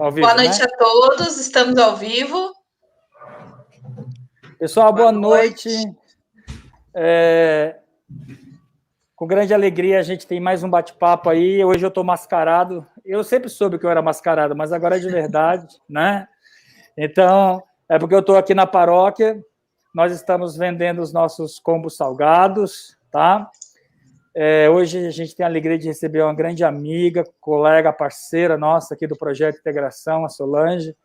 Ao vivo, boa noite, né? a todos, estamos ao vivo. Pessoal, boa noite. Com grande alegria, a gente tem mais um bate-papo aí. Hoje eu estou mascarado. Eu sempre soube que eu era mascarado, mas agora é de verdade, né? Então, é porque eu estou aqui na paróquia, nós estamos vendendo os nossos combos salgados, tá? Hoje a gente tem a alegria de receber uma grande amiga, colega, parceira nossa aqui do Projeto Integração, a Solange.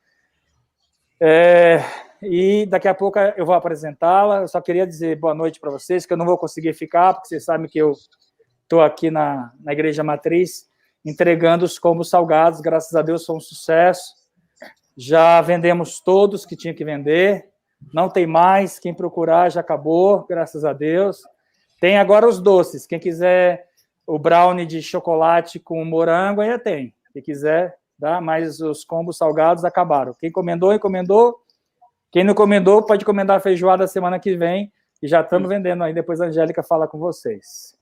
E daqui a pouco eu vou apresentá-la. Eu só queria dizer boa noite para vocês, que eu não vou conseguir ficar, porque vocês sabem que eu estou aqui na Igreja Matriz entregando os combos salgados. Graças a Deus foi um sucesso. Já vendemos todos que tinha que vender. Não tem mais. Quem procurar já acabou, graças a Deus. Tem agora os doces. Quem quiser o brownie de chocolate com morango, ainda tem. Quem quiser, tá? Mas os combos salgados acabaram. Quem encomendou, encomendou. Quem não encomendou, pode encomendar a feijoada semana que vem. E já estamos vendendo aí. Depois a Angélica fala com vocês.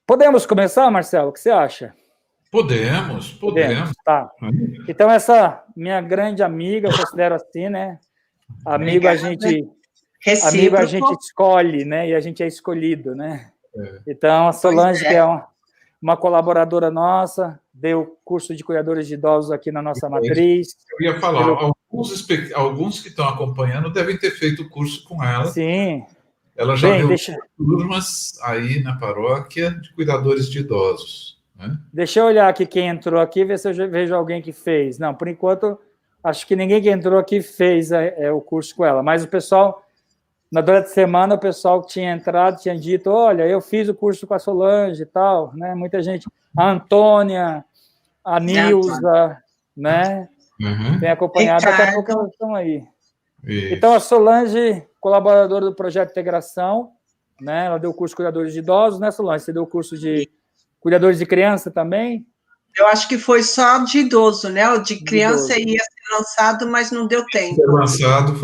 Podemos começar, Marcelo? O que você acha? Podemos. Tá. Então, essa minha grande amiga, eu considero assim, né? Amigo a gente escolhe, né? E a gente é escolhido, né? Então, a Solange, que é uma colaboradora nossa, deu curso de cuidadores de idosos aqui na nossa matriz. Eu ia falar, alguns que estão acompanhando devem ter feito o curso com ela. Sim. Ela já deu turmas aí na paróquia de cuidadores de idosos. Né? Deixa eu olhar aqui quem entrou aqui, ver se eu vejo alguém que fez. Não, por enquanto, acho que ninguém que entrou aqui fez o curso com ela. Mas o pessoal, durante a semana, o pessoal que tinha entrado tinha dito, olha, eu fiz o curso com a Solange e tal, né? Muita gente, a Antônia, a Nilza, né? Tem acompanhado, daqui a pouco elas estão aí. Isso. Então, a Solange, colaboradora do Projeto Integração, né? Ela deu o curso de cuidadores de idosos, né, Solange? Você deu o curso de cuidadores de criança também? Eu acho que foi só de idoso, né? O de criança ia ser lançado, mas não deu tempo. Foi lançado,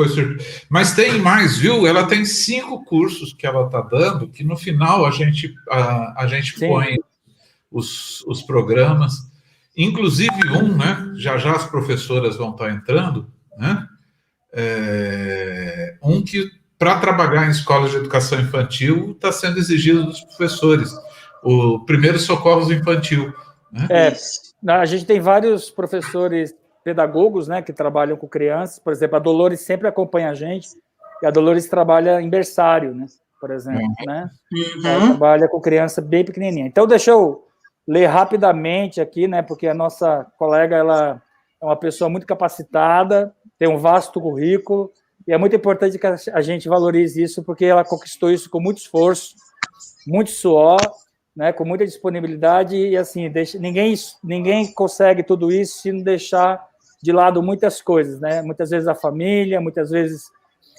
mas tem mais, viu? Ela tem 5 cursos que ela está dando, que no final a gente põe os programas, inclusive né? Já as professoras vão estar entrando, né? Que, para trabalhar em escolas de educação infantil, está sendo exigido dos professores, o primeiro socorros infantil. Né? A gente tem vários professores pedagogos, né, que trabalham com crianças. Por exemplo, a Dolores sempre acompanha a gente, e a Dolores trabalha em berçário, né, por exemplo. Né? Ela trabalha com criança bem pequenininha. Então, deixa eu ler rapidamente aqui, né, porque a nossa colega ela é uma pessoa muito capacitada, tem um vasto currículo, e é muito importante que a gente valorize isso, porque ela conquistou isso com muito esforço, muito suor, né, com muita disponibilidade, e assim, ninguém consegue tudo isso se não deixar de lado muitas coisas, né? Muitas vezes a família, muitas vezes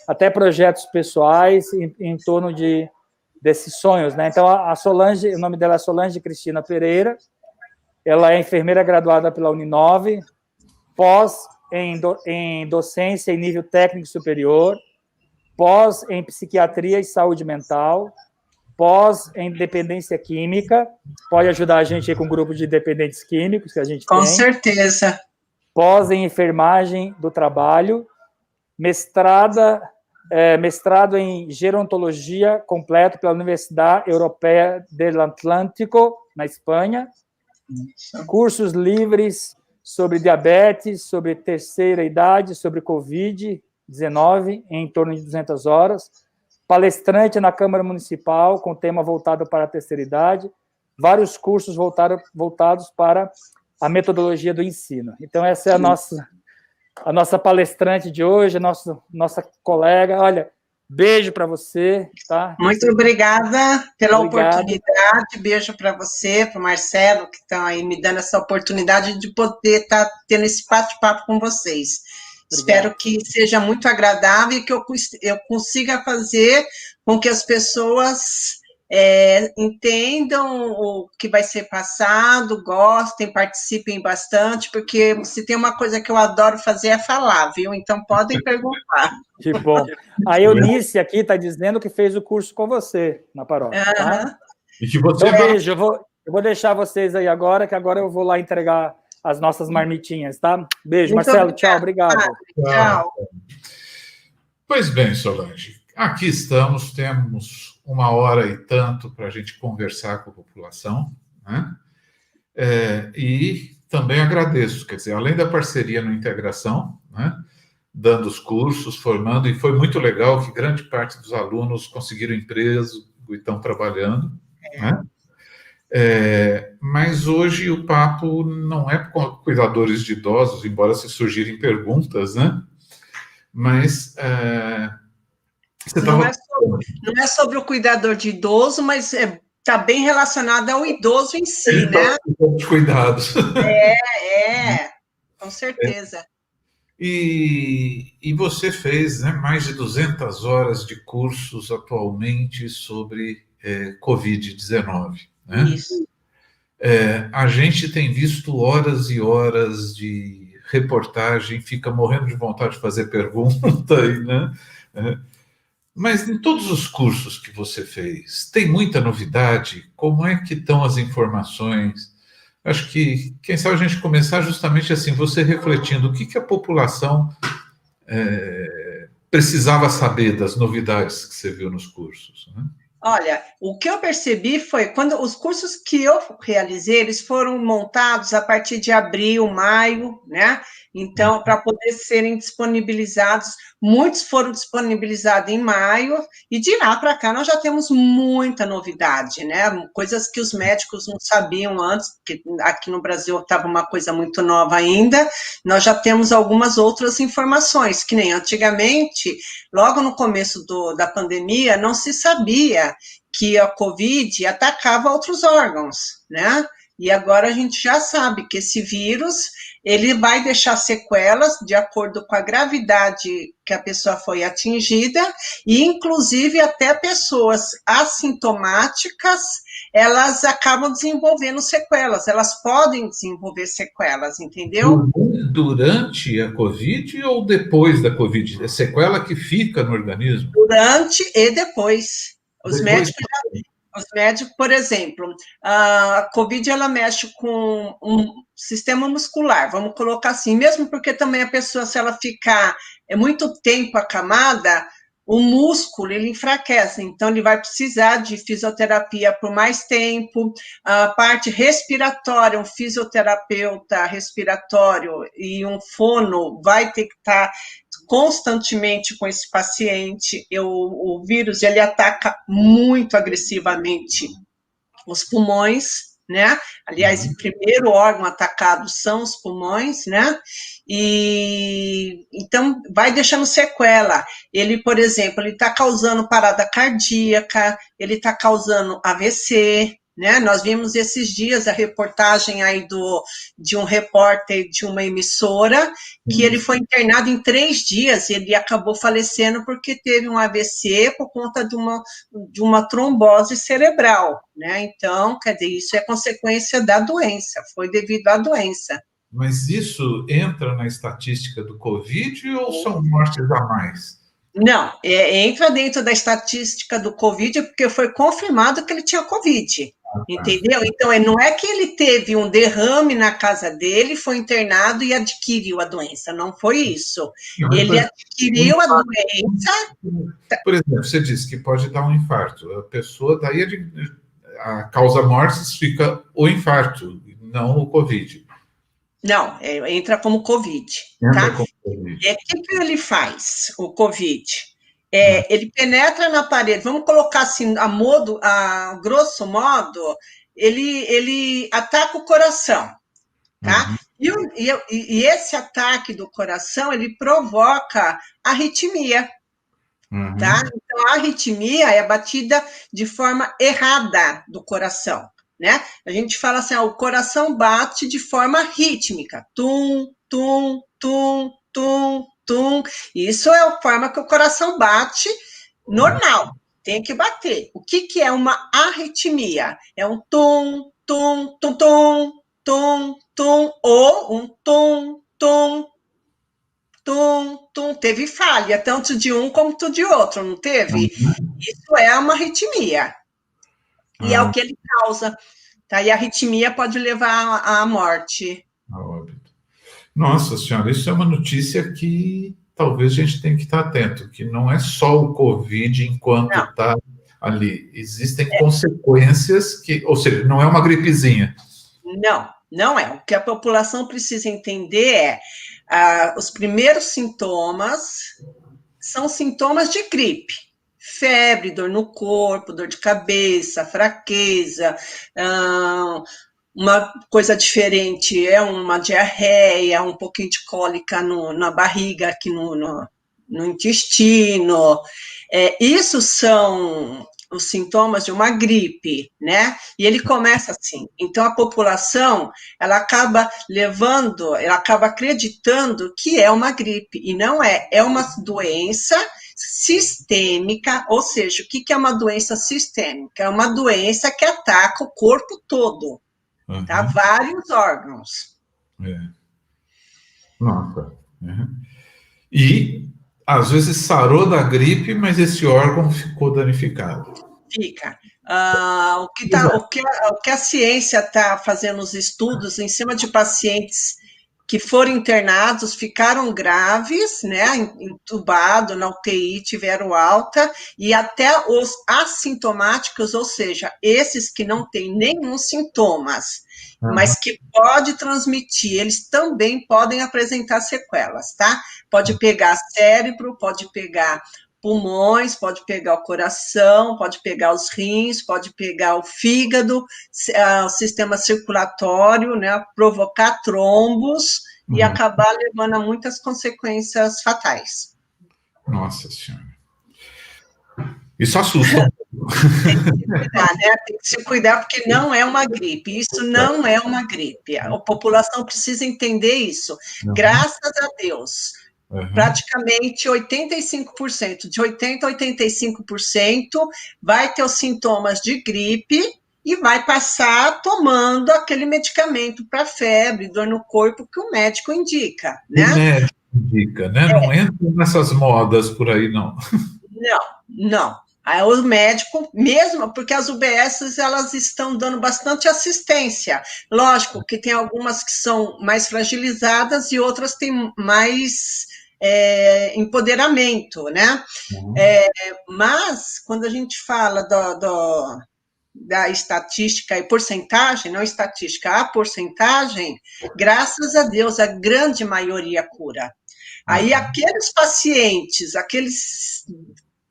até projetos pessoais em torno desses sonhos, né? Então, a Solange, o nome dela é Solange Cristina Pereira, ela é enfermeira graduada pela Uninove, pós em docência em nível técnico superior, pós em psiquiatria e saúde mental, pós em dependência química, pode ajudar a gente aí com o grupo de dependentes químicos que a gente tem. Com certeza. Pós em enfermagem do trabalho, mestrado em gerontologia completo pela Universidade Europeia del Atlântico, na Espanha, cursos livres sobre diabetes, sobre terceira idade, sobre Covid-19, em torno de 200 horas, palestrante na Câmara Municipal, com tema voltado para a terceira idade, vários cursos voltados para a metodologia do ensino. Então, essa é a nossa palestrante de hoje, a nossa colega. Olha, beijo para você. Tá? Muito obrigada pela oportunidade, beijo para você, para o Marcelo, que estão aí me dando essa oportunidade de poder estar tendo esse bate-papo com vocês. Obrigado. Espero que seja muito agradável e que eu consiga fazer com que as pessoas entendam o que vai ser passado, gostem, participem bastante, porque se tem uma coisa que eu adoro fazer é falar, viu? Então, podem perguntar. Que bom. A Eunice aqui está dizendo que fez o curso com você na paróquia. Tá? E que você então, beijo. Eu vou deixar vocês aí agora, que agora eu vou lá entregar as nossas marmitinhas, tá? Beijo, Muito Marcelo, obrigada. tchau, obrigado. Tchau. Pois bem, Solange, aqui estamos, temos 1 hora e tanto para a gente conversar com a população, né? E também agradeço, quer dizer, além da parceria no Integração, né, dando os cursos, formando, e foi muito legal que grande parte dos alunos conseguiram emprego e estão trabalhando, né? Mas hoje o papo não é com cuidadores de idosos, embora se surgirem perguntas, né? Mas você Não estava... não é sobre o cuidador de idoso, mas está bem relacionado ao idoso em si, né? Os cuidados. Com certeza. E você fez, né, mais de 200 horas de cursos atualmente sobre Covid-19, né? Isso. A gente tem visto horas e horas de reportagem, fica morrendo de vontade de fazer pergunta, né? Mas em todos os cursos que você fez, tem muita novidade? Como é que estão as informações? Acho que, quem sabe, a gente começar justamente assim, você refletindo o que a população precisava saber das novidades que você viu nos cursos, né? Olha, o que eu percebi foi quando os cursos que eu realizei, eles foram montados a partir de abril, maio, né? Então, para poder serem disponibilizados, muitos foram disponibilizados em maio, e de lá para cá nós já temos muita novidade, né? Coisas que os médicos não sabiam antes, porque aqui no Brasil estava uma coisa muito nova ainda, nós já temos algumas outras informações, que nem antigamente, logo no começo da pandemia, não se sabia que a Covid atacava outros órgãos, né? E agora a gente já sabe que esse vírus, ele vai deixar sequelas de acordo com a gravidade que a pessoa foi atingida, e inclusive até pessoas assintomáticas, elas acabam desenvolvendo sequelas, elas podem desenvolver sequelas, entendeu? Durante a Covid ou depois da Covid? É sequela que fica no organismo? Durante e depois. Os Depois... médicos, por exemplo, a Covid, ela mexe com um sistema muscular, vamos colocar assim, mesmo porque também a pessoa, se ela ficar muito tempo acamada, o músculo, ele enfraquece, então ele vai precisar de fisioterapia por mais tempo, a parte respiratória, um fisioterapeuta respiratório e um fono vai ter que estar constantemente com esse paciente. O vírus, ele ataca muito agressivamente os pulmões, né? Aliás, o primeiro órgão atacado são os pulmões, né? E então vai deixando sequela. Ele, por exemplo, ele está causando parada cardíaca, ele está causando AVC, né? Nós vimos esses dias a reportagem aí de um repórter de uma emissora, que ele foi internado em 3 dias, e ele acabou falecendo porque teve um AVC por conta de uma trombose cerebral, né? Então, quer dizer, isso é consequência da doença, foi devido à doença. Mas isso entra na estatística do Covid ou são mortes a mais? Não, entra dentro da estatística do Covid porque foi confirmado que ele tinha Covid, entendeu? Então, não é que ele teve um derrame na casa dele, foi internado e adquiriu a doença, não foi isso. Ele adquiriu a doença... Por exemplo, você disse que pode dar um infarto, a pessoa, daí a causa mortis fica o infarto, não o Covid. Não, entra como Covid, tá? O que ele faz, o Covid? Ele penetra na parede, vamos colocar assim, a grosso modo, ele ataca o coração, tá? E esse ataque do coração, ele provoca arritmia, tá? Então, a arritmia é a batida de forma errada do coração, né? A gente fala assim, o coração bate de forma rítmica, tum, tum, tum, tum, tum. Isso é a forma que o coração bate normal, tem que bater. O que é uma arritmia? É um tum, tum, tum, tum, tum, tum, ou um tum, tum, tum, tum. Teve falha, tanto de um como de outro, não teve? Isso é uma arritmia. E é o que ele causa. Tá? E a arritmia pode levar à morte. Nossa senhora, isso é uma notícia que talvez a gente tenha que estar atento, que não é só o Covid enquanto está ali. Existem consequências que, ou seja, não é uma gripezinha. Não, não é. O que a população precisa entender os primeiros sintomas são sintomas de gripe. Febre, dor no corpo, dor de cabeça, fraqueza, uma coisa diferente é uma diarreia, um pouquinho de cólica na barriga, aqui no intestino. Isso são os sintomas de uma gripe, né? E ele começa assim. Então, a população, ela acaba acreditando que é uma gripe, e não é. É uma doença sistêmica, ou seja, o que é uma doença sistêmica? É uma doença que ataca o corpo todo, tá? Vários órgãos. Nossa. E, às vezes, sarou da gripe, mas esse órgão ficou danificado. Fica. O que a ciência está fazendo os estudos em cima de pacientes que foram internados, ficaram graves, né, entubados na UTI, tiveram alta, e até os assintomáticos, ou seja, esses que não têm nenhum sintomas, mas que pode transmitir, eles também podem apresentar sequelas, tá? Pode pegar cérebro, pode pegar pulmões, pode pegar o coração, pode pegar os rins, pode pegar o fígado, o sistema circulatório, né, provocar trombos e acabar levando a muitas consequências fatais. Nossa Senhora. Isso assusta. Tem que se cuidar, porque não é uma gripe. Isso não é uma gripe. A população precisa entender isso. Graças a Deus. Praticamente 85%, de 80% a 85% vai ter os sintomas de gripe e vai passar tomando aquele medicamento para febre, dor no corpo que o médico indica, né? O médico indica, né? Não entra nessas modas por aí, não. Não. Aí o médico, mesmo porque as UBSs, elas estão dando bastante assistência. Lógico que tem algumas que são mais fragilizadas e outras têm mais empoderamento, né? Mas, quando a gente fala da estatística e porcentagem, não estatística, a porcentagem, graças a Deus, a grande maioria cura. Aí, aqueles pacientes, aqueles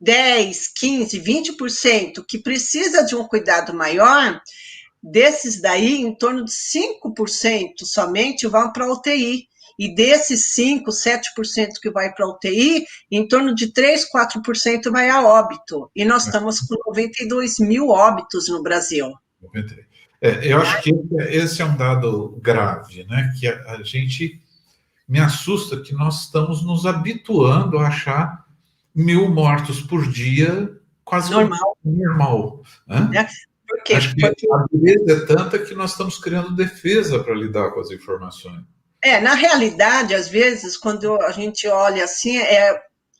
10, 15, 20% que precisa de um cuidado maior, desses daí, em torno de 5% somente vão para a UTI. E desses 5, 7% que vai para a UTI, em torno de 3, 4% vai a óbito. E nós estamos com 92 mil óbitos no Brasil. Eu acho que esse é um dado grave, né? Que a gente me assusta que nós estamos nos habituando a achar 1.000 mortos por dia quase normal. Né? Acho que a beleza é tanta que nós estamos criando defesa para lidar com as informações. Na realidade, às vezes, quando a gente olha assim,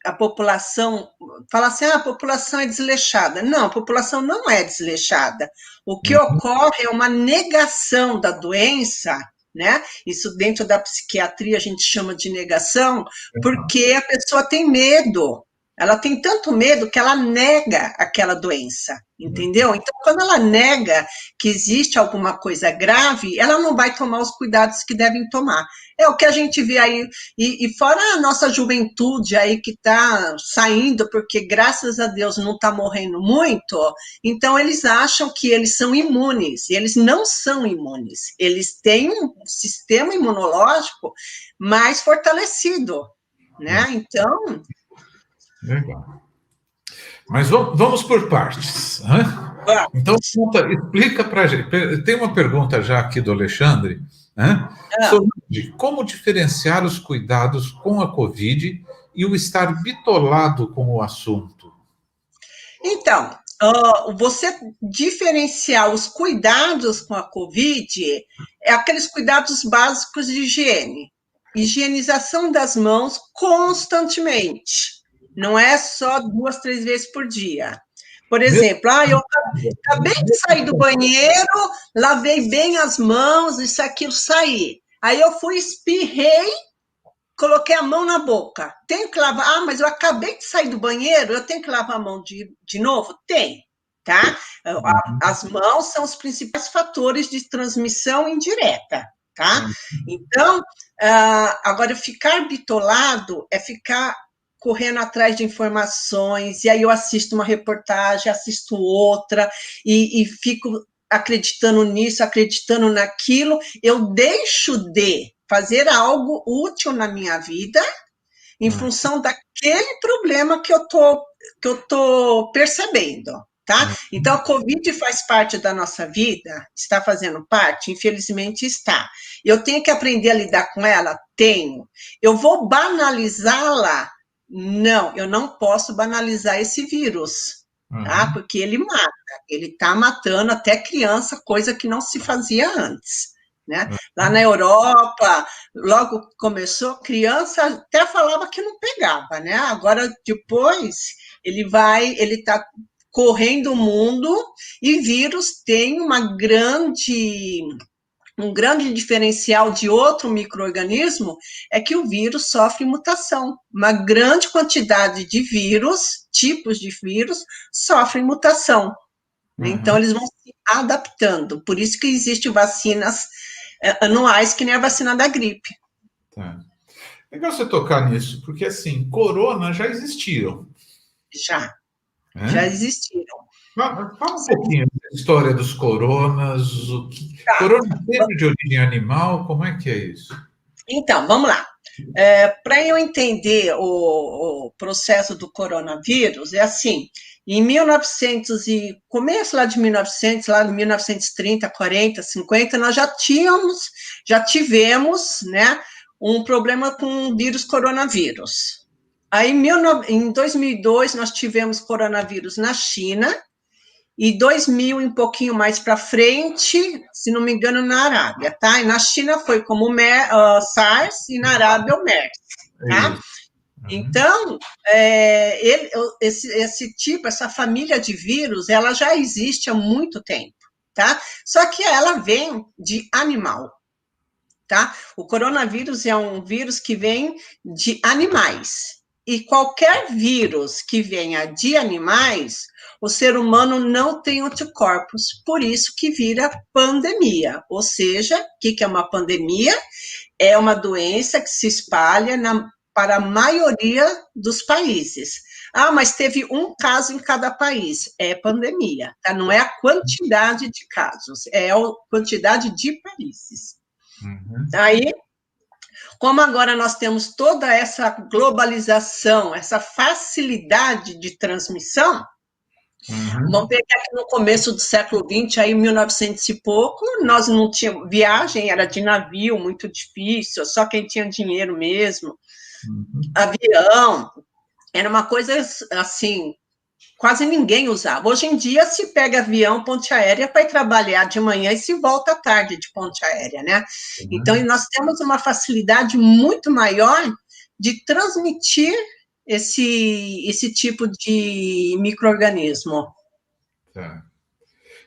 a população fala assim, a população é desleixada. Não, a população não é desleixada. O que ocorre é uma negação da doença, né? Isso dentro da psiquiatria a gente chama de negação, porque a pessoa tem medo. Ela tem tanto medo que ela nega aquela doença, entendeu? Então, quando ela nega que existe alguma coisa grave, ela não vai tomar os cuidados que devem tomar. É o que a gente vê aí, e fora a nossa juventude aí que está saindo, porque graças a Deus não está morrendo muito, então eles acham que eles são imunes, e eles não são imunes, eles têm um sistema imunológico mais fortalecido, né? Então... Legal. Mas vamos por partes. Né? Então, explica para a gente. Tem uma pergunta já aqui do Alexandre, né? Sobre como diferenciar os cuidados com a Covid e o estar bitolado com o assunto. Então, você diferenciar os cuidados com a Covid é aqueles cuidados básicos de higiene. Higienização das mãos constantemente. Não é só 2, 3 vezes por dia. Por exemplo, eu acabei de sair do banheiro, lavei bem as mãos, isso, aquilo, saí. Aí eu fui, espirrei, coloquei a mão na boca. Tenho que lavar? Ah, mas eu acabei de sair do banheiro, eu tenho que lavar a mão de novo? Tem, tá? As mãos são os principais fatores de transmissão indireta, tá? Então, agora, ficar bitolado é ficar correndo atrás de informações, e aí eu assisto uma reportagem, assisto outra, e fico acreditando nisso, acreditando naquilo, eu deixo de fazer algo útil na minha vida em função daquele problema que eu tô percebendo, tá? Então, a Covid faz parte da nossa vida? Está fazendo parte? Infelizmente está. Eu tenho que aprender a lidar com ela? Tenho. Eu vou banalizá-la? Não, eu não posso banalizar esse vírus, tá? Porque ele mata, ele está matando até criança, coisa que não se fazia antes, né? Lá na Europa, logo que começou, criança até falava que não pegava, né? Agora, depois, ele está correndo o mundo, e vírus tem um grande diferencial de outro micro-organismo é que o vírus sofre mutação. Uma grande quantidade de vírus, tipos de vírus, sofrem mutação. Então, eles vão se adaptando. Por isso que existem vacinas anuais, que nem a vacina da gripe. Tá. Legal você tocar nisso, porque, assim, corona já existiram. Já existiram. Fala um pouquinho da história dos coronas. Corona sempre de origem animal? Como é que é isso? Então, vamos lá. Para eu entender o processo do coronavírus, é assim, em 1900 e começo lá de 1900, lá em 1930, 40, 50, nós já tivemos, né, um problema com o vírus coronavírus. Aí, em 2002, nós tivemos coronavírus na China, e 2000 e um pouquinho mais para frente, se não me engano, na Arábia, tá? E na China foi como SARS, e na Arábia o MERS, tá? Então, essa família de vírus, ela já existe há muito tempo, tá? Só que ela vem de animal, tá? O coronavírus é um vírus que vem de animais, e qualquer vírus que venha de animais, o ser humano não tem anticorpos, por isso que vira pandemia. Ou seja, o que é uma pandemia? É uma doença que se espalha para a maioria dos países. Ah, mas teve um caso em cada país. É pandemia, tá? Não é a quantidade de casos, é a quantidade de países. Aí, como agora nós temos toda essa globalização, essa facilidade de transmissão, vamos pegar aqui no começo do século XX, aí 1900 e pouco, nós não tínhamos viagem, era de navio, muito difícil, só quem tinha dinheiro mesmo, avião, era uma coisa assim, quase ninguém usava. Hoje em dia se pega avião, ponte aérea, para ir trabalhar de manhã e se volta à tarde de ponte aérea, né? Então, nós temos uma facilidade muito maior de transmitir esse tipo de micro-organismo. Tá.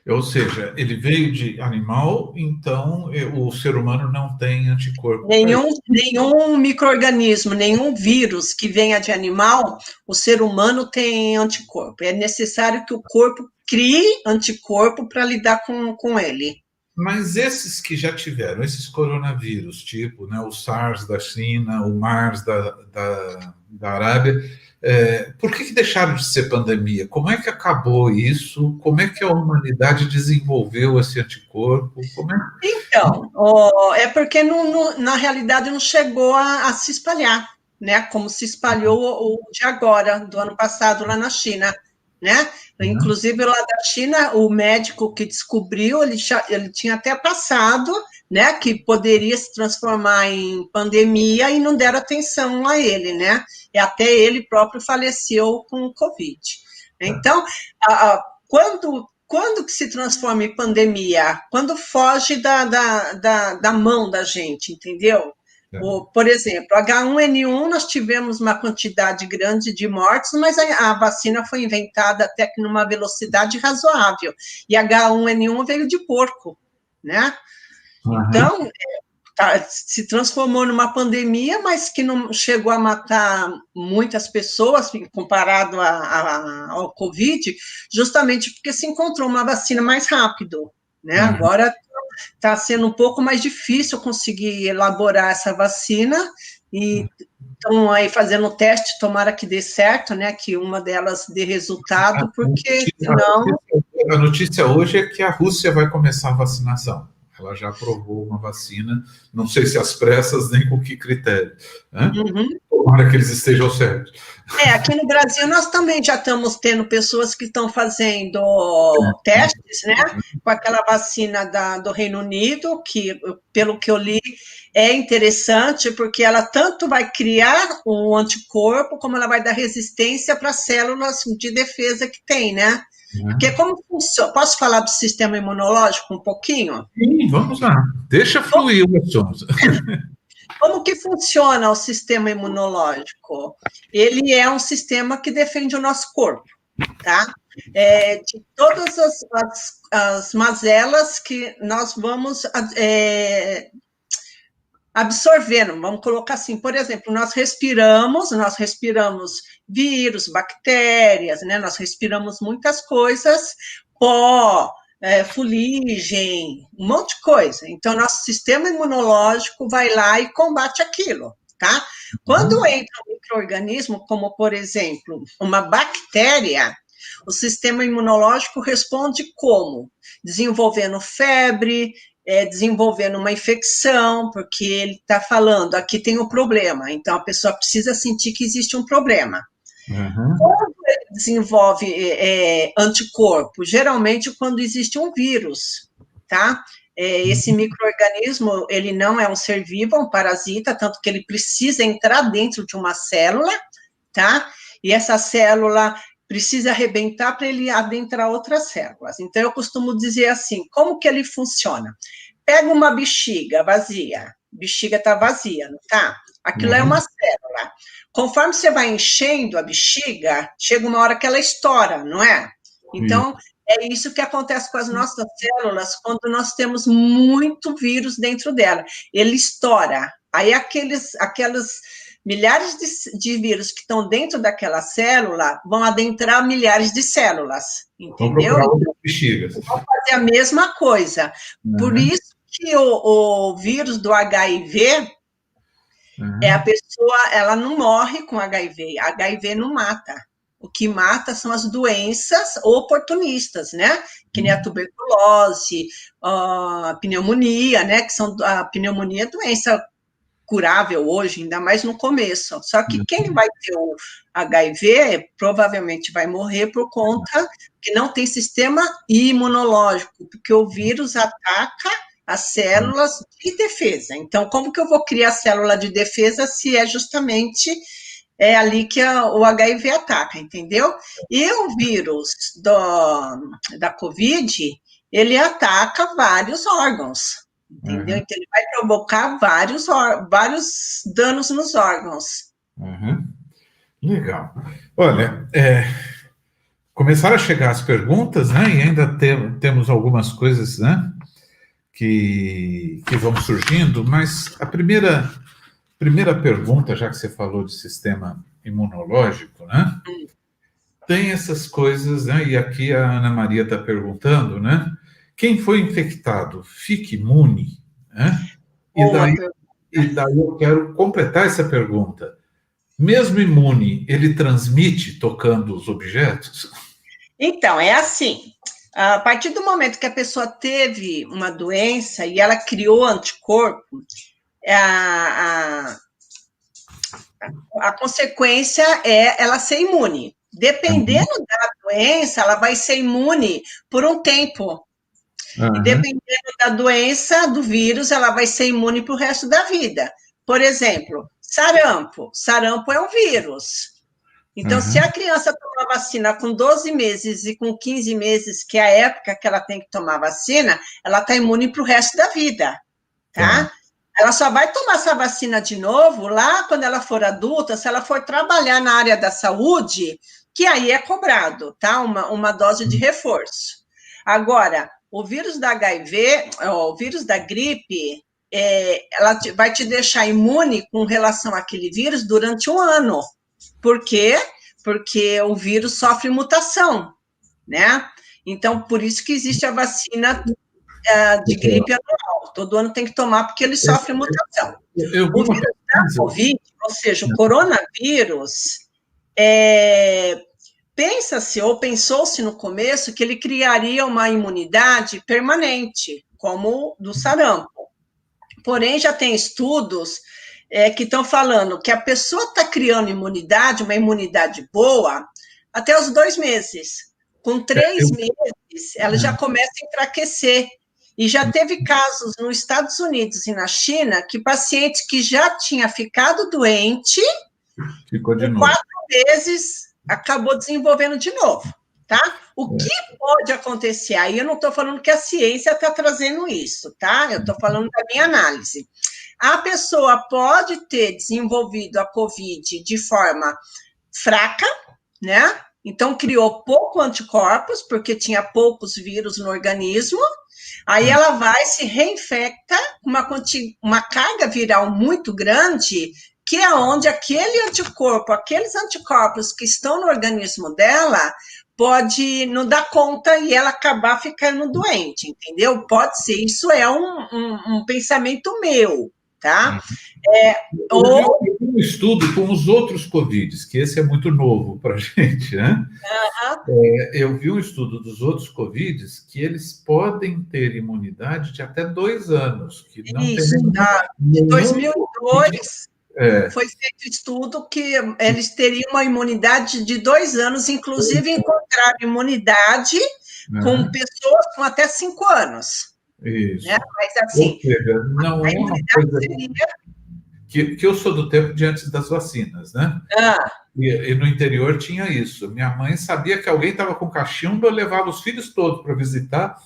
Ou seja, ele veio de animal, então o ser humano não tem anticorpo. Nenhum micro-organismo, nenhum vírus que venha de animal, o ser humano tem anticorpo. É necessário que o corpo crie anticorpo para lidar com ele. Mas esses que já tiveram, esses coronavírus, tipo, né, o SARS da China, o MERS da Arábia, por que deixaram de ser pandemia? Como é que acabou isso? Como é que a humanidade desenvolveu esse anticorpo? Então, é porque na realidade não chegou a se espalhar, né? Como se espalhou o de agora, do ano passado, lá na China, né? Inclusive, lá da China, o médico que descobriu, ele tinha até passado, né, que poderia se transformar em pandemia, e não deram atenção a ele, né? E até ele próprio faleceu com o Covid. Então, quando que se transforma em pandemia? Quando foge da mão da gente, entendeu? Por exemplo, H1N1, nós tivemos uma quantidade grande de mortes, mas a vacina foi inventada até que numa velocidade razoável. E H1N1 veio de porco, né? Então, se transformou numa pandemia, mas que não chegou a matar muitas pessoas comparado ao Covid, justamente porque se encontrou uma vacina mais rápido, né? Agora está sendo um pouco mais difícil conseguir elaborar essa vacina e estão aí fazendo o teste, tomara que dê certo, né? Que uma delas dê resultado, porque senão... A notícia hoje é que a Rússia vai começar a vacinação. Ela já aprovou uma vacina, não sei se às pressas nem com que critério. Né? Tomara que eles estejam certos. Aqui no Brasil nós também já estamos tendo pessoas que estão fazendo testes, né, com aquela vacina do Reino Unido, que, pelo que eu li, é interessante, porque ela tanto vai criar um anticorpo, como ela vai dar resistência para as células de defesa que tem, né? Porque como funciona? Posso falar do sistema imunológico um pouquinho? Sim, vamos lá. Deixa fluir o assunto. Como que funciona o sistema imunológico? Ele é um sistema que defende o nosso corpo, tá? De todas as mazelas que nós vamos absorvendo, vamos colocar assim, por exemplo, nós respiramos vírus, bactérias, né? Nós respiramos muitas coisas, pó, fuligem, um monte de coisa. Então, nosso sistema imunológico vai lá e combate aquilo, tá? Quando entra um micro-organismo, como, por exemplo, uma bactéria, o sistema imunológico responde como? Desenvolvendo febre, desenvolvendo uma infecção, porque ele está falando, aqui tem um problema, então a pessoa precisa sentir que existe um problema. Quando ele desenvolve anticorpo? Geralmente quando existe um vírus, tá? Esse micro-organismo, ele não é um ser vivo, é um parasita, tanto que ele precisa entrar dentro de uma célula, tá? E essa célula precisa arrebentar para ele adentrar outras células. Então, eu costumo dizer assim, como que ele funciona? Pega uma bexiga vazia, bexiga está vazia, não tá? Aquilo é uma célula. Conforme você vai enchendo a bexiga, chega uma hora que ela estoura, não é? Então, é isso que acontece com as nossas células quando nós temos muito vírus dentro dela. Ele estoura. Aí, aquelas milhares de vírus que estão dentro daquela célula vão adentrar milhares de células, entendeu? Vão fazer a mesma coisa. Por isso que o vírus do HIV, a pessoa, ela não morre com HIV, HIV não mata. O que mata são as doenças oportunistas, né? Que nem a tuberculose, a pneumonia, né? A pneumonia é doença curável hoje, ainda mais no começo. Só que quem vai ter o HIV provavelmente vai morrer por conta que não tem sistema imunológico, porque o vírus ataca as células de defesa. Então, como que eu vou criar célula de defesa se é justamente ali que o HIV ataca, entendeu? E o vírus da Covid, ele ataca vários órgãos. Entendeu? Então, ele vai provocar vários danos nos órgãos. Legal. Olha, começaram a chegar as perguntas, né? E ainda temos algumas coisas, né? Que vão surgindo, mas a primeira pergunta, já que você falou de sistema imunológico, né? Tem essas coisas, né? E aqui a Ana Maria está perguntando, né? Quem foi infectado, fica imune? Né? E daí eu quero completar essa pergunta. Mesmo imune, ele transmite tocando os objetos? Então, é assim. A partir do momento que a pessoa teve uma doença e ela criou anticorpo, a consequência é ela ser imune. Dependendo da doença, ela vai ser imune por um tempo. E dependendo da doença, do vírus, ela vai ser imune para o resto da vida. Por exemplo, sarampo. Sarampo é um vírus. Então, se a criança tomar vacina com 12 meses e com 15 meses, que é a época que ela tem que tomar vacina, ela está imune para o resto da vida, tá? Ela só vai tomar essa vacina de novo lá quando ela for adulta, se ela for trabalhar na área da saúde, que aí é cobrado, tá? Uma dose de reforço. Agora, o vírus da HIV, o vírus da gripe, ela vai te deixar imune com relação àquele vírus durante 1 ano. Por quê? Porque o vírus sofre mutação, né? Então, por isso que existe a vacina de gripe anual. Todo ano tem que tomar, porque ele sofre mutação. O vírus da Covid, ou seja, o coronavírus, pensa-se, ou pensou-se no começo, que ele criaria uma imunidade permanente, como do sarampo. Porém, já tem estudos que estão falando que a pessoa está criando imunidade, uma imunidade boa, até os 2 meses. Com 3 meses, ela já começa a enfraquecer. E já teve casos nos Estados Unidos e na China que pacientes que já tinha ficado doente, ficou de novo. 4 meses, acabou desenvolvendo de novo, tá? O que pode acontecer? Aí eu não estou falando que a ciência está trazendo isso, tá? Eu estou falando da minha análise. A pessoa pode ter desenvolvido a COVID de forma fraca, né? Então, criou pouco anticorpos, porque tinha poucos vírus no organismo. Aí ela vai, se reinfecta com uma carga viral muito grande, que é onde aqueles anticorpos que estão no organismo dela, pode não dar conta e ela acabar ficando doente, entendeu? Pode ser, isso é um pensamento meu, tá? Eu vi um estudo com os outros Covids, que esse é muito novo para a gente, né? Eu vi um estudo dos outros Covids que eles podem ter imunidade de até 2 anos. Que não isso, tem em 2002, foi feito estudo que eles teriam uma imunidade de 2 anos, inclusive encontraram imunidade com pessoas com até 5 anos. Isso. Né? Mas assim, ou seja, não a é uma imunidade coisa seria... que eu sou do tempo de antes das vacinas, né? E no interior tinha isso. Minha mãe sabia que alguém estava com cachumba, eu levava os filhos todos para visitar,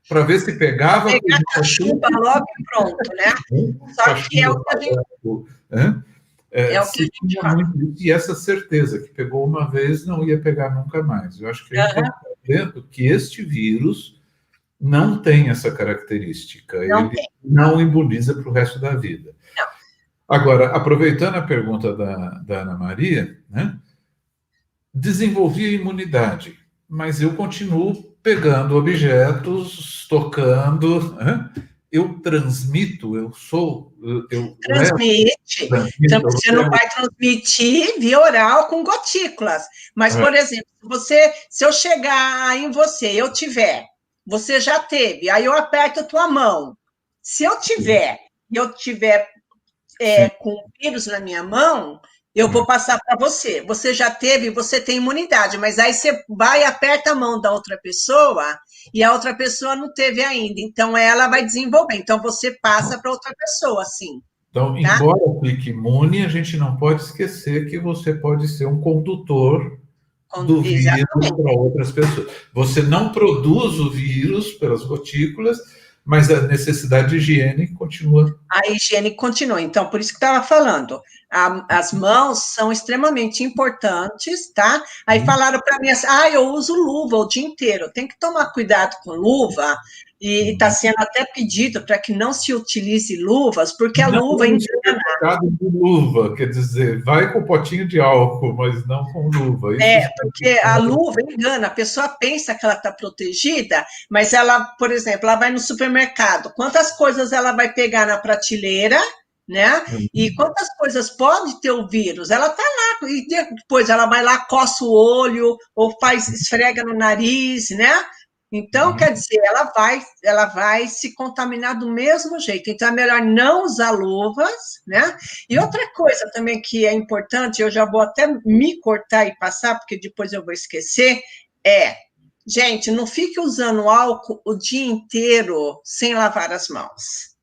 para ver se pegava. Pegar cachumba logo e pronto, né? Só que é o que a gente... É o que a gente fala. E essa certeza, que pegou uma vez, não ia pegar nunca mais. Eu acho que a gente tem que estar vendo que este vírus não tem essa característica. Ele não imuniza para o resto da vida. Agora, aproveitando a pergunta da Ana Maria, né? Desenvolvi a imunidade, mas eu continuo pegando objetos, tocando, né? Eu transmito, transmite. Então, você não vai transmitir via oral com gotículas. Mas, por exemplo, se eu chegar em você, você já teve, aí eu aperto a tua mão. Se eu tiver com o vírus na minha mão, eu vou passar para você. Você já teve, você tem imunidade, mas aí você vai e aperta a mão da outra pessoa e a outra pessoa não teve ainda. Então, ela vai desenvolver. Então, você passa para outra pessoa, sim. Então, embora fique imune, a gente não pode esquecer que você pode ser um condutor do vírus para outras pessoas. Você não produz o vírus pelas gotículas, mas a necessidade de higiene continua. A higiene continua. Então, por isso que estava falando. As mãos são extremamente importantes, tá? Aí falaram para mim assim, eu uso luva o dia inteiro. Tem que tomar cuidado com luva. E está sendo até pedido para que não se utilize luvas, porque a luva engana. De luva, quer dizer, vai com potinho de álcool, mas não com luva. Porque a luva engana, a pessoa pensa que ela está protegida, mas ela, por exemplo, ela vai no supermercado, quantas coisas ela vai pegar na prateleira, né? E quantas coisas pode ter o vírus? Ela está lá, e depois ela vai lá, coça o olho, ou esfrega no nariz, né? Então, quer dizer, ela vai se contaminar do mesmo jeito. Então, é melhor não usar luvas, né? E outra coisa também que é importante, eu já vou até me cortar e passar, porque depois eu vou esquecer, gente, não fique usando álcool o dia inteiro sem lavar as mãos,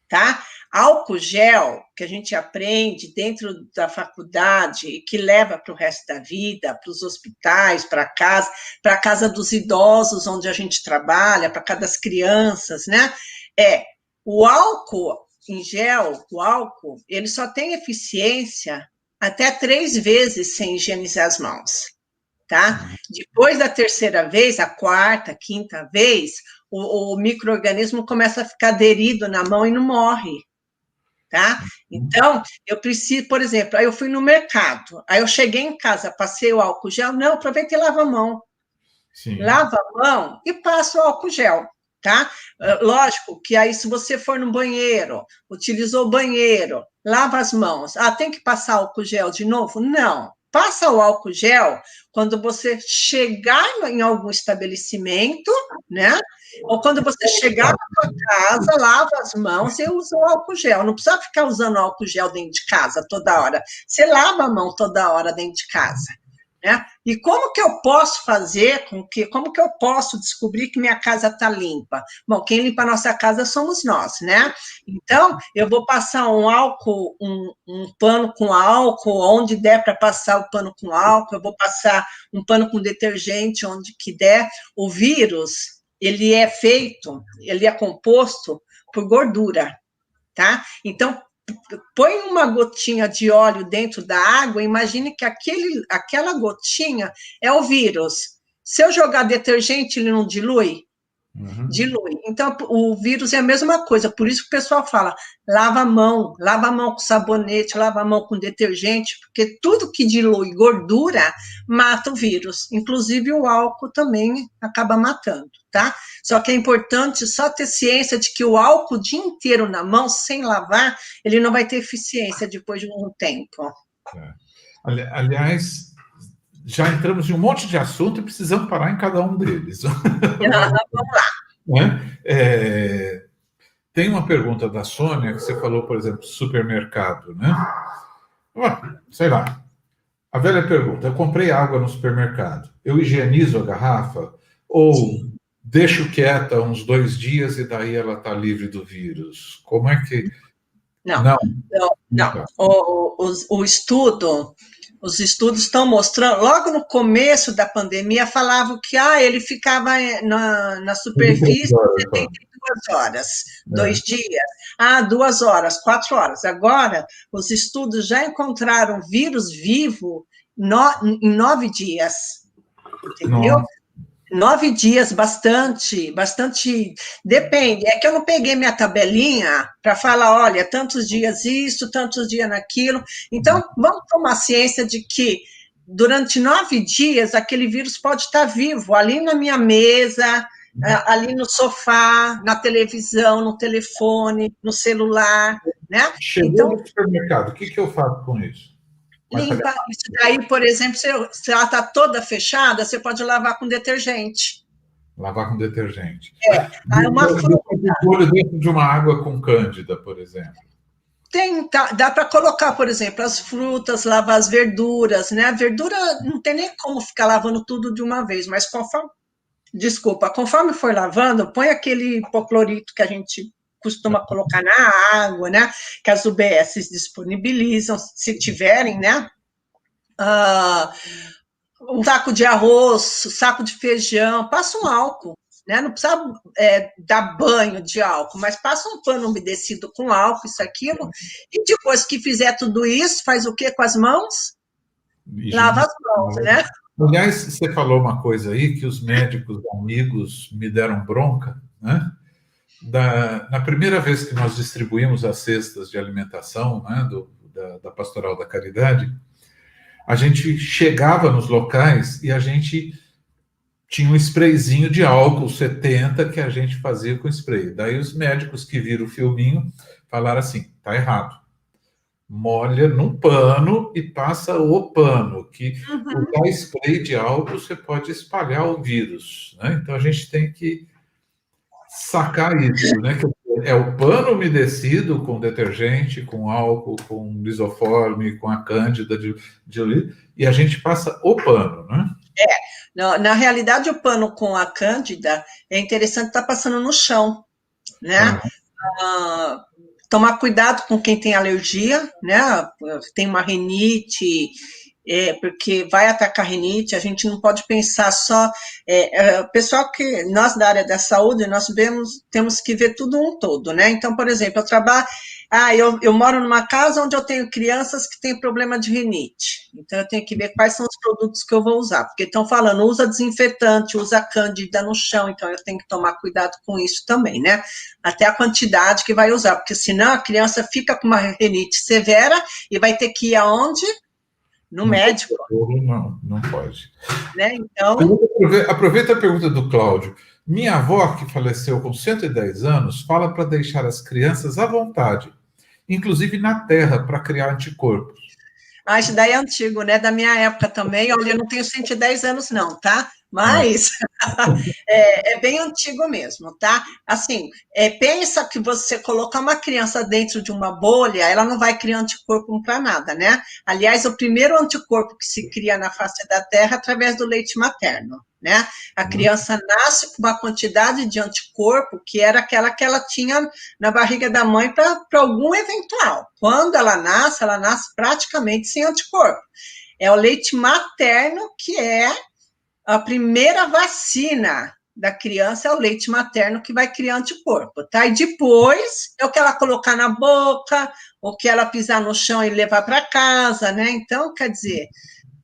tá? Álcool gel, que a gente aprende dentro da faculdade e que leva para o resto da vida, para os hospitais, para a casa dos idosos, onde a gente trabalha, para casa das crianças, né? O álcool em gel, ele só tem eficiência até 3 vezes sem higienizar as mãos, tá? Depois da terceira vez, a quarta, quinta vez, o micro-organismo começa a ficar aderido na mão e não morre, tá? Então, eu preciso, por exemplo, aí eu fui no mercado, aí eu cheguei em casa, passei o álcool gel, não, aproveita e lava a mão. Sim. Lava a mão e passa o álcool gel, tá? Lógico que aí, se você for no banheiro, utilizou o banheiro, lava as mãos. Ah, tem que passar álcool gel de novo? Não. Passa o álcool gel quando você chegar em algum estabelecimento, né? Ou quando você chegar na sua casa, lava as mãos e usa o álcool gel. Não precisa ficar usando álcool gel dentro de casa toda hora. Você lava a mão toda hora dentro de casa. Né? E como que eu posso fazer como que eu posso descobrir que minha casa está limpa? Bom, quem limpa a nossa casa somos nós, né? Então, eu vou passar um álcool, um pano com álcool, onde der para passar o pano com álcool, eu vou passar um pano com detergente, onde que der. O vírus, ele é composto por gordura, tá? Então, põe uma gotinha de óleo dentro da água, imagine que aquela gotinha é o vírus. Se eu jogar detergente, ele não dilui? Dilui. Então, o vírus é a mesma coisa, por isso que o pessoal fala, lava a mão com sabonete, lava a mão com detergente, porque tudo que dilui gordura mata o vírus, inclusive o álcool também acaba matando, tá? Só que é importante só ter ciência de que o álcool o dia inteiro na mão, sem lavar, ele não vai ter eficiência depois de um tempo. Aliás, já entramos em um monte de assunto e precisamos parar em cada um deles. Vamos lá. Tem uma pergunta da Sônia, que você falou, por exemplo, supermercado, né? Sei lá. A velha pergunta, eu comprei água no supermercado, eu higienizo a garrafa ou deixo quieta uns 2 dias e daí ela está livre do vírus? Como é que... Não. Os estudos estão mostrando, logo no começo da pandemia, falavam que ele ficava na superfície 72 horas, 2 dias, 2 horas, 4 horas. Agora, os estudos já encontraram vírus vivo em 9 dias, entendeu? Nossa. 9 dias, bastante, depende, é que eu não peguei minha tabelinha para falar, olha, tantos dias isso, tantos dias naquilo, então vamos tomar ciência de que durante 9 dias aquele vírus pode estar vivo, ali na minha mesa, ali no sofá, na televisão, no telefone, no celular, né? Chegou então, no supermercado, o que eu faço com isso? Limpa, isso daí, por exemplo, se ela está toda fechada, você pode lavar com detergente. Lavar com detergente. Aí uma fruta. Molho dentro de uma água com cândida, por exemplo. Dá para colocar, por exemplo, as frutas, lavar as verduras, né? A verdura não tem nem como ficar lavando tudo de uma vez, mas conforme for lavando, põe aquele hipoclorito que a gente costuma colocar na água, né? Que as UBS disponibilizam, se tiverem, né? Um saco de arroz, saco de feijão, passa um álcool, né? Não precisa dar banho de álcool, mas passa um pano umedecido com álcool, isso, aquilo, e depois que fizer tudo isso, faz o quê com as mãos? Lava as mãos, né? Aliás, você falou uma coisa aí que os médicos amigos me deram bronca, né? Na primeira vez que nós distribuímos as cestas de alimentação, né, da Pastoral da Caridade, a gente chegava nos locais e a gente tinha um sprayzinho de álcool 70 que a gente fazia com spray. Daí os médicos que viram o filminho falaram assim, tá errado. Molha num pano e passa o pano, que usar spray de álcool você pode espalhar o vírus, né? Então a gente tem que sacar isso, né? É o pano umedecido com detergente, com álcool, com lisoforme, com a cândida e a gente passa o pano, né? Na realidade, o pano com a cândida é interessante estar passando no chão, né? Tomar cuidado com quem tem alergia, né? Tem uma rinite, porque vai atacar rinite, a gente não pode pensar só... pessoal que nós da área da saúde, nós temos que ver tudo um todo, né? Então, por exemplo, eu moro numa casa onde eu tenho crianças que têm problema de rinite, então eu tenho que ver quais são os produtos que eu vou usar, porque estão falando, usa desinfetante, usa cândida no chão, então eu tenho que tomar cuidado com isso também, né? Até a quantidade que vai usar, porque senão a criança fica com uma rinite severa e vai ter que ir aonde? No médico. Não pode. Né? Então... Aproveita a pergunta do Cláudio. Minha avó, que faleceu com 110 anos, fala para deixar as crianças à vontade, inclusive na terra, para criar anticorpos. Isso daí é antigo, né? Da minha época também. Olha, eu não tenho 110 anos, não, tá? Mas é bem antigo mesmo, tá? Assim, pensa que você colocar uma criança dentro de uma bolha, ela não vai criar anticorpo para nada, né? Aliás, o primeiro anticorpo que se cria na face da Terra é através do leite materno, né? A criança nasce com uma quantidade de anticorpo que era aquela que ela tinha na barriga da mãe para algum eventual. Quando ela nasce praticamente sem anticorpo. É o leite materno que é a primeira vacina da criança, é o leite materno que vai criar anticorpo, tá? E depois é o que ela colocar na boca, ou que ela pisar no chão e levar para casa, né? Então, quer dizer,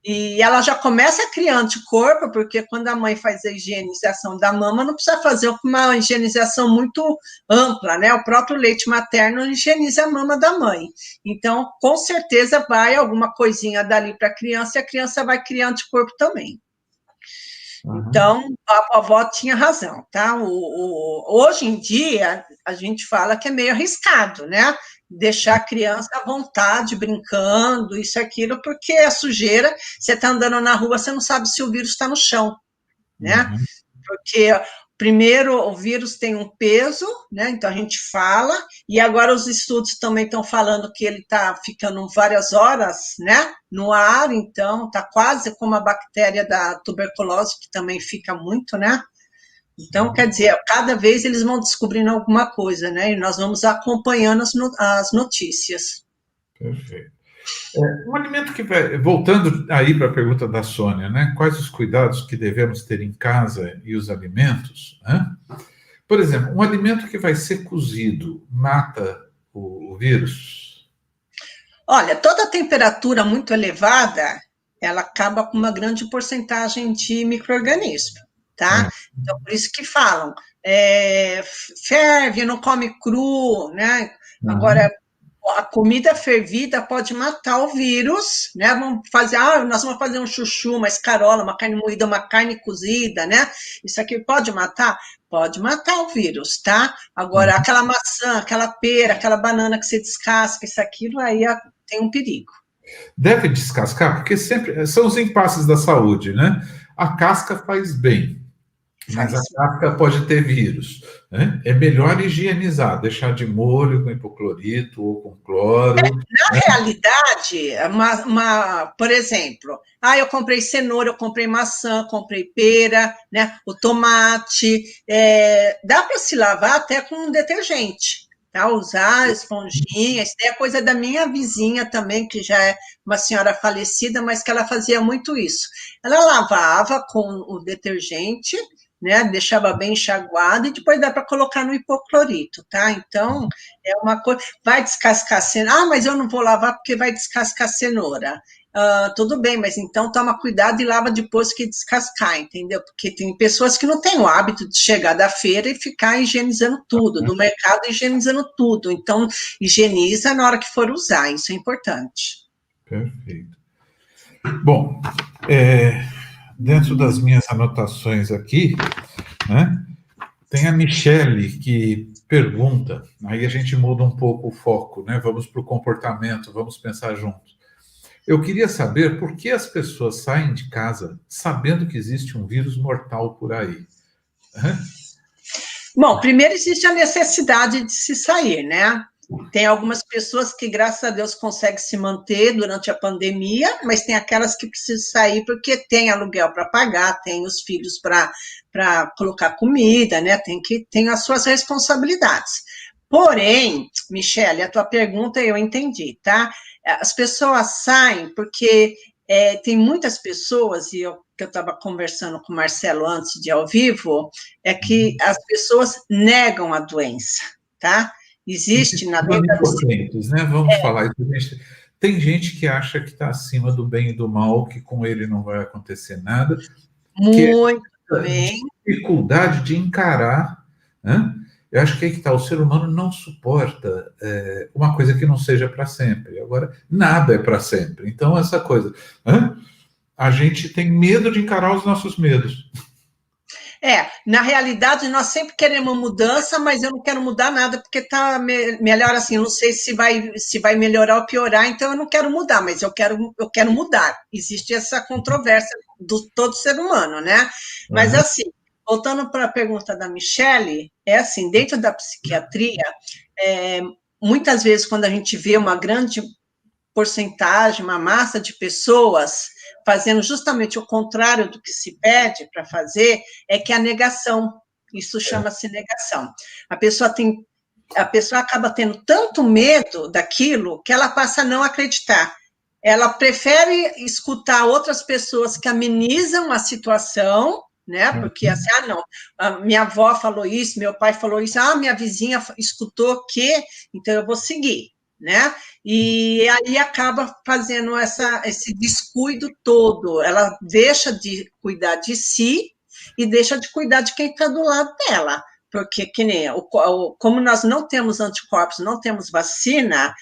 e ela já começa a criar anticorpo, porque quando a mãe faz a higienização da mama, não precisa fazer uma higienização muito ampla, né? O próprio leite materno higieniza a mama da mãe. Então, com certeza vai alguma coisinha dali para a criança, e a criança vai criar anticorpo também. Então, a avó tinha razão, tá? Hoje em dia, a gente fala que é meio arriscado, né? Deixar a criança à vontade, brincando, isso e aquilo, porque a sujeira, você está andando na rua, você não sabe se o vírus está no chão, né? Porque, primeiro, o vírus tem um peso, né? Então a gente fala, e agora os estudos também estão falando que ele está ficando várias horas, né? No ar, então está quase como a bactéria da tuberculose, que também fica muito, né? Então, quer dizer, cada vez eles vão descobrindo alguma coisa, né? E nós vamos acompanhando as notícias. Perfeito. Um alimento que vai... Voltando aí para a pergunta da Sônia, né? Quais os cuidados que devemos ter em casa e os alimentos, né? Por exemplo, um alimento que vai ser cozido mata o vírus? Olha, toda temperatura muito elevada, ela acaba com uma grande porcentagem de micro-organismo, tá? Então, por isso que falam, ferve, não come cru, né? Agora, a comida fervida pode matar o vírus, né? Nós vamos fazer um chuchu, uma escarola, uma carne moída, uma carne cozida, né? Isso aqui pode matar? Pode matar o vírus, tá? Agora, aquela maçã, aquela pera, aquela banana que você descasca, isso, aquilo, aí tem um perigo. Deve descascar, porque sempre são os impasses da saúde, né? A casca faz bem, mas a casca pode ter vírus, né? É melhor higienizar, deixar de molho com hipoclorito ou com cloro. Na realidade, por exemplo, eu comprei cenoura, eu comprei maçã, comprei pera, né? O tomate, dá para se lavar até com um detergente, tá? Usar esponjinha, isso é coisa da minha vizinha também, que já é uma senhora falecida, mas que ela fazia muito isso. Ela lavava com o detergente, né, deixava bem enxaguado e depois dá para colocar no hipoclorito, tá? Então, é uma coisa... Vai descascar cenoura? Mas eu não vou lavar porque vai descascar cenoura. Tudo bem, mas então toma cuidado e lava depois que descascar, entendeu? Porque tem pessoas que não têm o hábito de chegar da feira e ficar higienizando tudo, do mercado higienizando tudo. Então, higieniza na hora que for usar, isso é importante. Perfeito. Bom, dentro das minhas anotações aqui, né, tem a Michele que pergunta, aí a gente muda um pouco o foco, né? Vamos para o comportamento, vamos pensar juntos. Eu queria saber por que as pessoas saem de casa sabendo que existe um vírus mortal por aí. Bom, primeiro existe a necessidade de se sair, né? Tem algumas pessoas que, graças a Deus, conseguem se manter durante a pandemia, mas tem aquelas que precisam sair porque tem aluguel para pagar, tem os filhos para colocar comida, né? Tem as suas responsabilidades. Porém, Michele, a tua pergunta eu entendi, tá? As pessoas saem porque tem muitas pessoas, e que eu estava conversando com o Marcelo antes de ir ao vivo, é que as pessoas negam a doença, tá? Existe na onipotentes, né? Vamos falar isso, gente. Tem gente que acha que está acima do bem e do mal, que com ele não vai acontecer nada. Muito bem. Dificuldade de encarar, né? Eu acho que aí que está, o ser humano não suporta uma coisa que não seja para sempre. Agora, nada é para sempre. Então, essa coisa, a gente tem medo de encarar os nossos medos. Na realidade, nós sempre queremos mudança, mas eu não quero mudar nada, porque está melhor assim, eu não sei se vai melhorar ou piorar, então eu não quero mudar, mas eu quero mudar. Existe essa controvérsia do todo ser humano, né? Mas assim, voltando para a pergunta da Michele, é assim, dentro da psiquiatria, muitas vezes quando a gente vê uma grande porcentagem, uma massa de pessoas fazendo justamente o contrário do que se pede para fazer, é que é a negação. Isso chama-se negação. A pessoa acaba tendo tanto medo daquilo que ela passa a não acreditar. Ela prefere escutar outras pessoas que amenizam a situação, né? Porque assim, não, a minha avó falou isso, meu pai falou isso, minha vizinha escutou que, então eu vou seguir, né? E aí acaba fazendo esse descuido todo. Ela deixa de cuidar de si e deixa de cuidar de quem está do lado dela. Porque, que nem como nós não temos anticorpos, não temos vacina,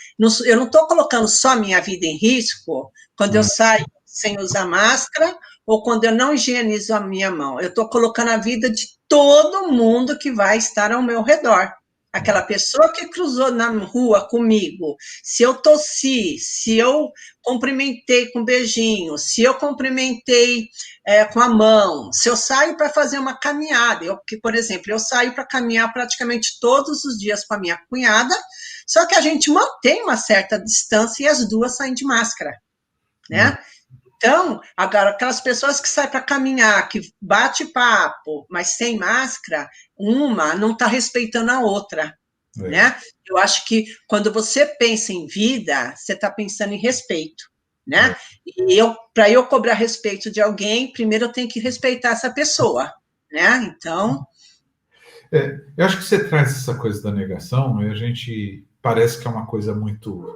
eu não estou colocando só minha vida em risco quando eu saio sem usar máscara ou quando eu não higienizo a minha mão. Eu estou colocando a vida de todo mundo que vai estar ao meu redor. Aquela pessoa que cruzou na rua comigo, se eu tossi, se eu cumprimentei com beijinho, se eu cumprimentei com a mão, se eu saio para fazer uma caminhada, por exemplo, eu saio para caminhar praticamente todos os dias com a minha cunhada, só que a gente mantém uma certa distância e as duas saem de máscara, né? Então, agora, aquelas pessoas que saem para caminhar, que bate papo, mas sem máscara, uma não está respeitando a outra, né? Eu acho que quando você pensa em vida, você está pensando em respeito, né? E para eu cobrar respeito de alguém, primeiro eu tenho que respeitar essa pessoa, né? Então... eu acho que você traz essa coisa da negação, e a gente parece que é uma coisa muito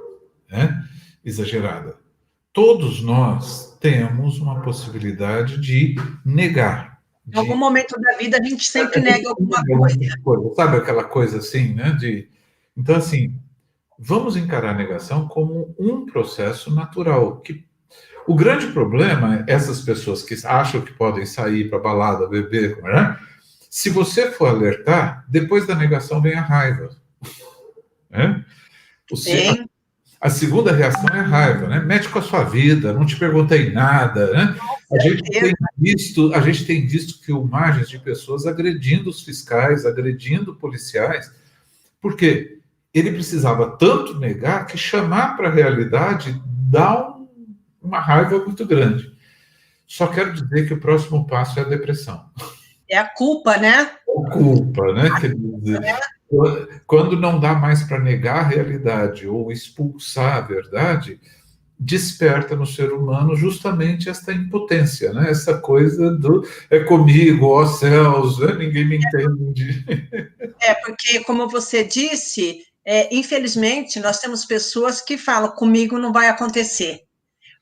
exagerada. Todos nós temos uma possibilidade de negar. Em algum momento da vida, a gente sempre nega alguma coisa. Sabe aquela coisa assim, né? Então, assim, vamos encarar a negação como um processo natural. O grande problema é essas pessoas que acham que podem sair para balada, beber, né? Se você for alertar, depois da negação vem a raiva. Né? A segunda reação é a raiva, né? Mete com a sua vida, não te perguntei nada, né? A gente tem visto filmagens de pessoas agredindo os fiscais, agredindo policiais, porque ele precisava tanto negar que chamar para a realidade dá uma raiva muito grande. Só quero dizer que o próximo passo é a depressão. É a culpa, né? A culpa, né? Quer dizer, quando não dá mais para negar a realidade ou expulsar a verdade, desperta no ser humano justamente esta impotência, né? Essa coisa do é comigo, ó céus, né? Ninguém me entende. Porque, como você disse, infelizmente, nós temos pessoas que falam, comigo não vai acontecer.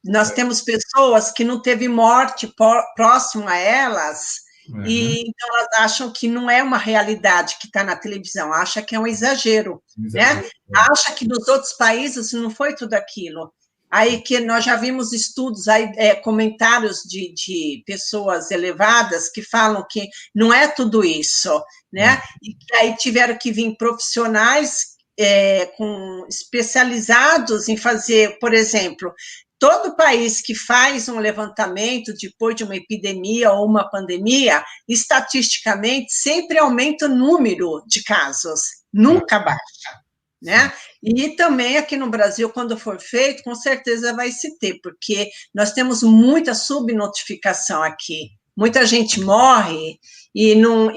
Nós temos pessoas que não teve morte próximo a elas, e então elas acham que não é uma realidade que está na televisão, acha que é um exagero, né? Acha que nos outros países não foi tudo aquilo. Aí que nós já vimos estudos, comentários de pessoas elevadas que falam que não é tudo isso, né? E que aí tiveram que vir profissionais especializados em fazer, por exemplo, todo país que faz um levantamento depois de uma epidemia ou uma pandemia, estatisticamente, sempre aumenta o número de casos, nunca baixa, né? E também aqui no Brasil, quando for feito, com certeza vai se ter, porque nós temos muita subnotificação aqui. Muita gente morre e não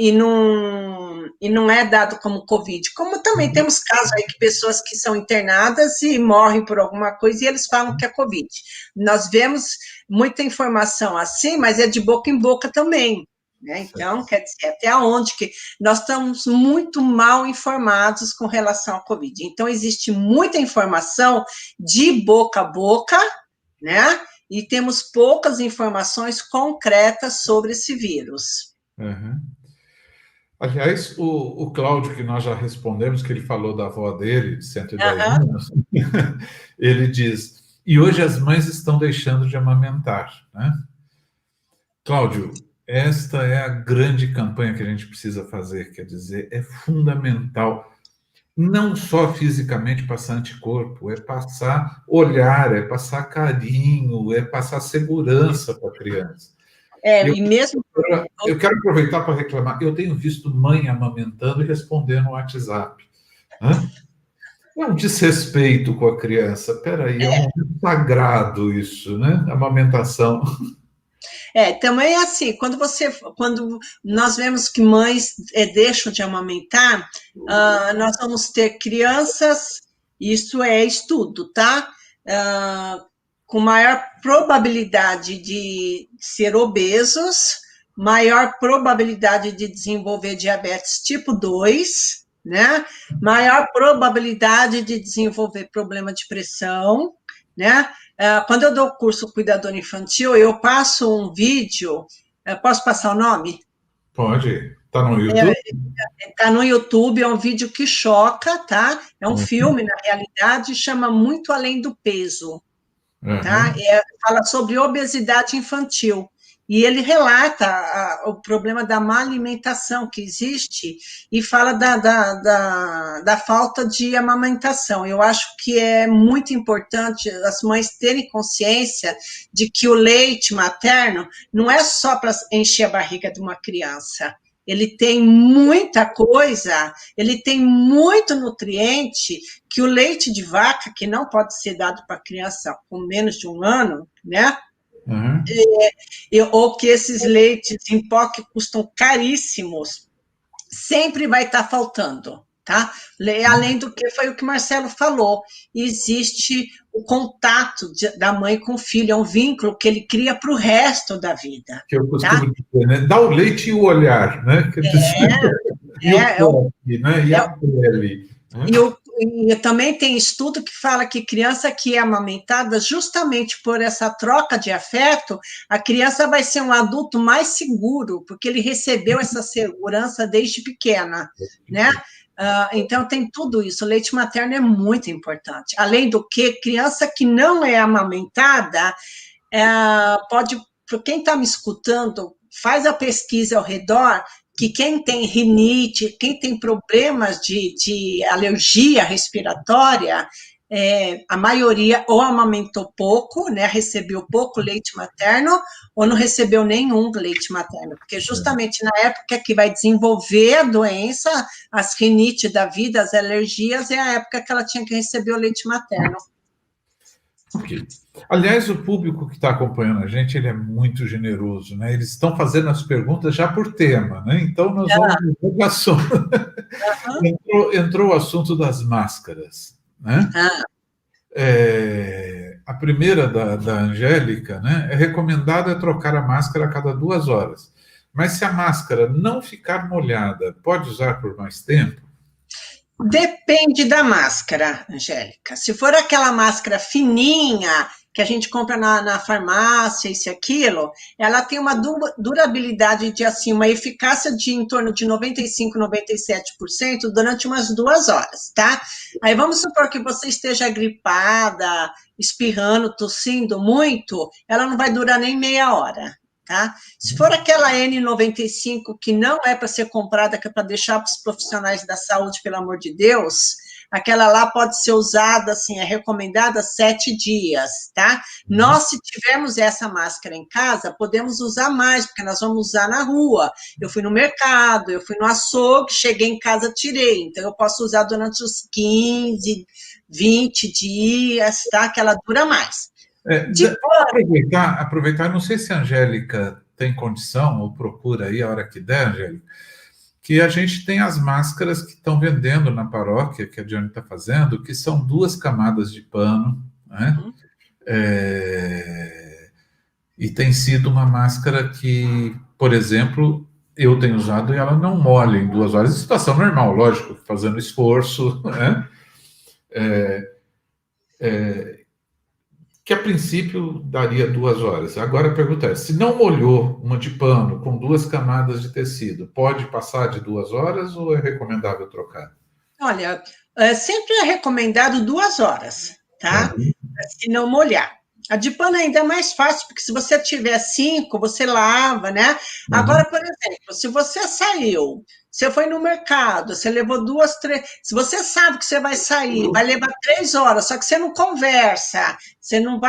e não é dado como Covid. Como também temos casos aí que pessoas que são internadas e morrem por alguma coisa e eles falam que é Covid. Nós vemos muita informação assim, mas é de boca em boca também. Né? Então, quer dizer, até onde que nós estamos muito mal informados com relação ao Covid. Então, existe muita informação de boca a boca, né? E temos poucas informações concretas sobre esse vírus. Uhum. Aliás, o Cláudio, que nós já respondemos, que ele falou da avó dele, de 110 anos, ele diz, e hoje as mães estão deixando de amamentar, né? Cláudio, esta é a grande campanha que a gente precisa fazer, quer dizer, é fundamental, não só fisicamente passar anticorpo, é passar olhar, é passar carinho, é passar segurança para a criança. E mesmo... Eu quero aproveitar para reclamar, eu tenho visto mãe amamentando e respondendo no WhatsApp. É um desrespeito com a criança, peraí, é um momento sagrado isso, né? Amamentação. Também é assim, quando nós vemos que mães deixam de amamentar, nós vamos ter crianças, isso é estudo, tá? Com maior probabilidade de ser obesos, maior probabilidade de desenvolver diabetes tipo 2, né? Maior probabilidade de desenvolver problema de pressão, né? Quando eu dou o curso Cuidador Infantil, eu passo um vídeo, posso passar o nome? Pode, está no YouTube? Está no YouTube, é um vídeo que choca, tá? É um filme, na realidade, chama Muito Além do Peso, tá? Fala sobre obesidade infantil. E ele relata o problema da má alimentação que existe e fala da falta de amamentação. Eu acho que é muito importante as mães terem consciência de que o leite materno não é só para encher a barriga de uma criança. Ele tem muita coisa, ele tem muito nutriente que o leite de vaca, que não pode ser dado para criança com menos de 1 ano, né? Ou que esses leites em pó que custam caríssimos, sempre vai estar faltando, tá? Além do que foi o que o Marcelo falou, existe o contato da mãe com o filho, é um vínculo que ele cria para o resto da vida. Que eu costumo dizer, né? Dá o leite e o olhar, né? E o toque, né? E a pele. Né? E também tem estudo que fala que criança que é amamentada, justamente por essa troca de afeto, a criança vai ser um adulto mais seguro, porque ele recebeu essa segurança desde pequena, né? Então, tem tudo isso. O leite materno é muito importante. Além do que, criança que não é amamentada, pode... Quem está me escutando, faz a pesquisa ao redor, que quem tem rinite, quem tem problemas de alergia respiratória, a maioria ou amamentou pouco, né, recebeu pouco leite materno, ou não recebeu nenhum leite materno, porque justamente na época que vai desenvolver a doença, as rinite da vida, as alergias, é a época que ela tinha que receber o leite materno. Ok. Aliás, o público que está acompanhando a gente, ele é muito generoso, né? Eles estão fazendo as perguntas já por tema, né? Então, nós vamos no assunto. Entrou o assunto das máscaras, né? A primeira da Angélica, né? É recomendado trocar a máscara a cada 2 horas. Mas se a máscara não ficar molhada, pode usar por mais tempo? Depende da máscara, Angélica. Se for aquela máscara fininha, que a gente compra na farmácia, isso e aquilo, ela tem uma durabilidade de, assim, uma eficácia de em torno de 95%, 97% durante umas 2 horas, tá? Aí vamos supor que você esteja gripada, espirrando, tossindo muito, ela não vai durar nem meia hora. Tá? Se for aquela N95 que não é para ser comprada, que é para deixar para os profissionais da saúde, pelo amor de Deus, aquela lá pode ser usada, assim, é recomendada 7 dias, tá? Nós, se tivermos essa máscara em casa, podemos usar mais, porque nós vamos usar na rua. Eu fui no mercado, eu fui no açougue, cheguei em casa, tirei. Então, eu posso usar durante os 15, 20 dias, tá? Que ela dura mais. Aproveitar, não sei se a Angélica tem condição, ou procura aí a hora que der, Angélica, que a gente tem as máscaras que estão vendendo na paróquia, que a Diane está fazendo, que são 2 camadas de pano, né? E tem sido uma máscara que, por exemplo, eu tenho usado e ela não molha em 2 horas, em situação normal, lógico, fazendo esforço, né? Que a princípio daria 2 horas. Agora a pergunta é, se não molhou uma de pano com 2 camadas de tecido, pode passar de 2 horas ou é recomendável trocar? Olha, sempre é recomendado 2 horas, tá? Se não molhar. A de pano ainda é mais fácil, porque se você tiver 5, você lava, né? Agora, por exemplo, se você saiu, você foi no mercado, você levou 2, 3... Se você sabe que você vai sair, vai levar 3 horas, só que você não conversa, você não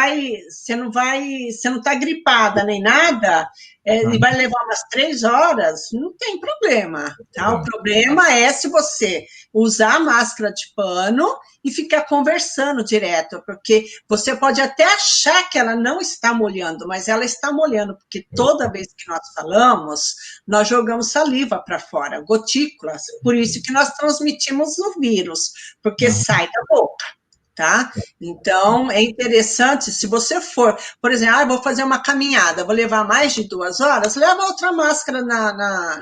está gripada nem nada, e vai levar umas 3 horas, não tem problema, tá? O problema é se você usar a máscara de pano e ficar conversando direto, porque você pode até achar que ela não está molhando, mas ela está molhando, porque toda vez que nós falamos, nós jogamos saliva para fora, gotículas, por isso que nós transmitimos o vírus, porque sai da boca, tá? Então, é interessante, se você for, por exemplo, vou fazer uma caminhada, vou levar mais de 2 horas, leva outra máscara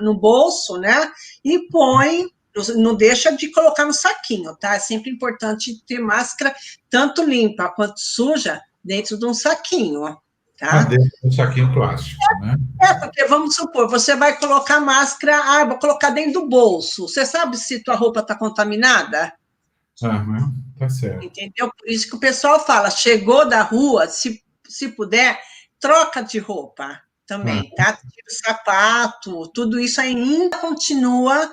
no bolso, né? E põe, não deixa de colocar no saquinho, tá? É sempre importante ter máscara tanto limpa quanto suja dentro de um saquinho, tá? Dentro de um saquinho plástico, né? Porque vamos supor, você vai colocar máscara, vou colocar dentro do bolso. Você sabe se tua roupa está contaminada? Tá certo. Entendeu? Por isso que o pessoal fala, chegou da rua, se puder, troca de roupa também, tá? Tira o sapato, tudo isso ainda continua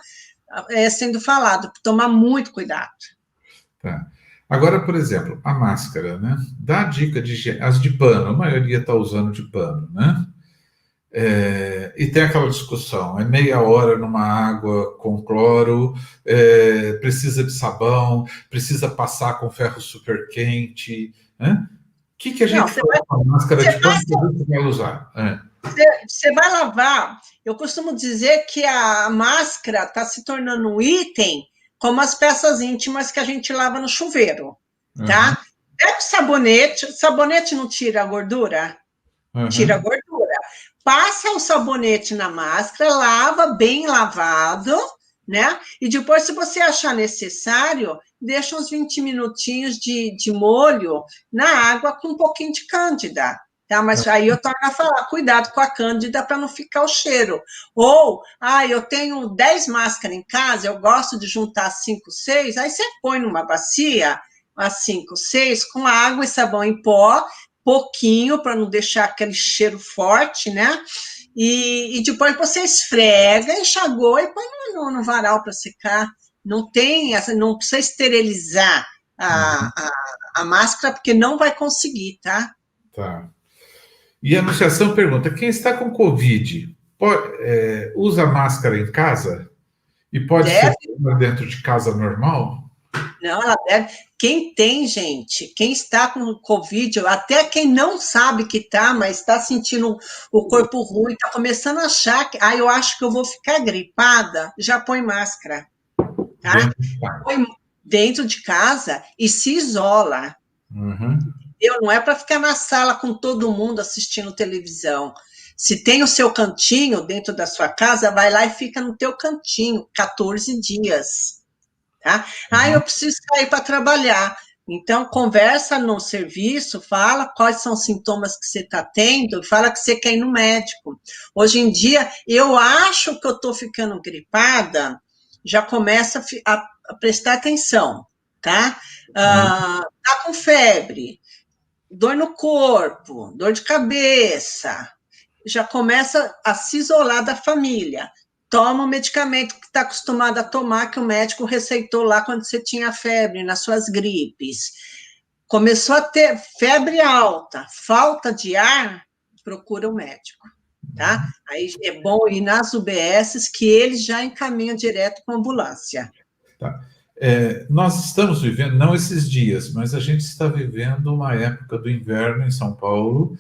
sendo falado, tomar muito cuidado. Tá. Agora, por exemplo, a máscara, né? Dá dica as de pano, a maioria está usando de pano, né? E tem aquela discussão, é meia hora numa água com cloro, precisa de sabão, precisa passar com ferro super quente, né? O que a gente faz com a máscara de pano que você vai usar? Você vai lavar, eu costumo dizer que a máscara está se tornando um item como as peças íntimas que a gente lava no chuveiro, tá? Pega o sabonete não tira a gordura? Tira a gordura. Passa o sabonete na máscara, lava bem lavado, né? E depois, se você achar necessário, deixa uns 20 minutinhos de molho na água com um pouquinho de cândida, tá? Mas aí eu torno a falar, cuidado com a cândida para não ficar o cheiro. Ou, eu tenho 10 máscaras em casa, eu gosto de juntar 5, 6, aí você põe numa bacia, as 5, 6, com água e sabão em pó, pouquinho, para não deixar aquele cheiro forte, né? E depois você esfrega, enxagou e põe no varal para secar. Não precisa esterilizar a máscara, porque não vai conseguir, tá? Tá. E a Anunciação pergunta, quem está com Covid, usa máscara em casa? E pode ser dentro de casa normal? Não, ela deve. Quem tem, gente, quem está com Covid, até quem não sabe que está, mas está sentindo o corpo ruim, está começando a achar que, eu acho que eu vou ficar gripada, já põe máscara, tá? Põe dentro de casa e se isola. Não é para ficar na sala com todo mundo assistindo televisão. Se tem o seu cantinho dentro da sua casa, vai lá e fica no teu cantinho, 14 dias. Tá? Eu preciso sair para trabalhar. Então, conversa no serviço, fala quais são os sintomas que você está tendo, fala que você quer ir no médico. Hoje em dia, eu acho que eu estou ficando gripada, já começa a prestar atenção, tá? Tá com febre, dor no corpo, dor de cabeça, já começa a se isolar da família. Toma o medicamento que está acostumado a tomar, que o médico receitou lá quando você tinha febre, nas suas gripes. Começou a ter febre alta, falta de ar, procura o médico, tá? Aí é bom ir nas UBSs, que eles já encaminham direto com a ambulância. Tá. Nós estamos vivendo, não esses dias, mas a gente está vivendo uma época do inverno em São Paulo,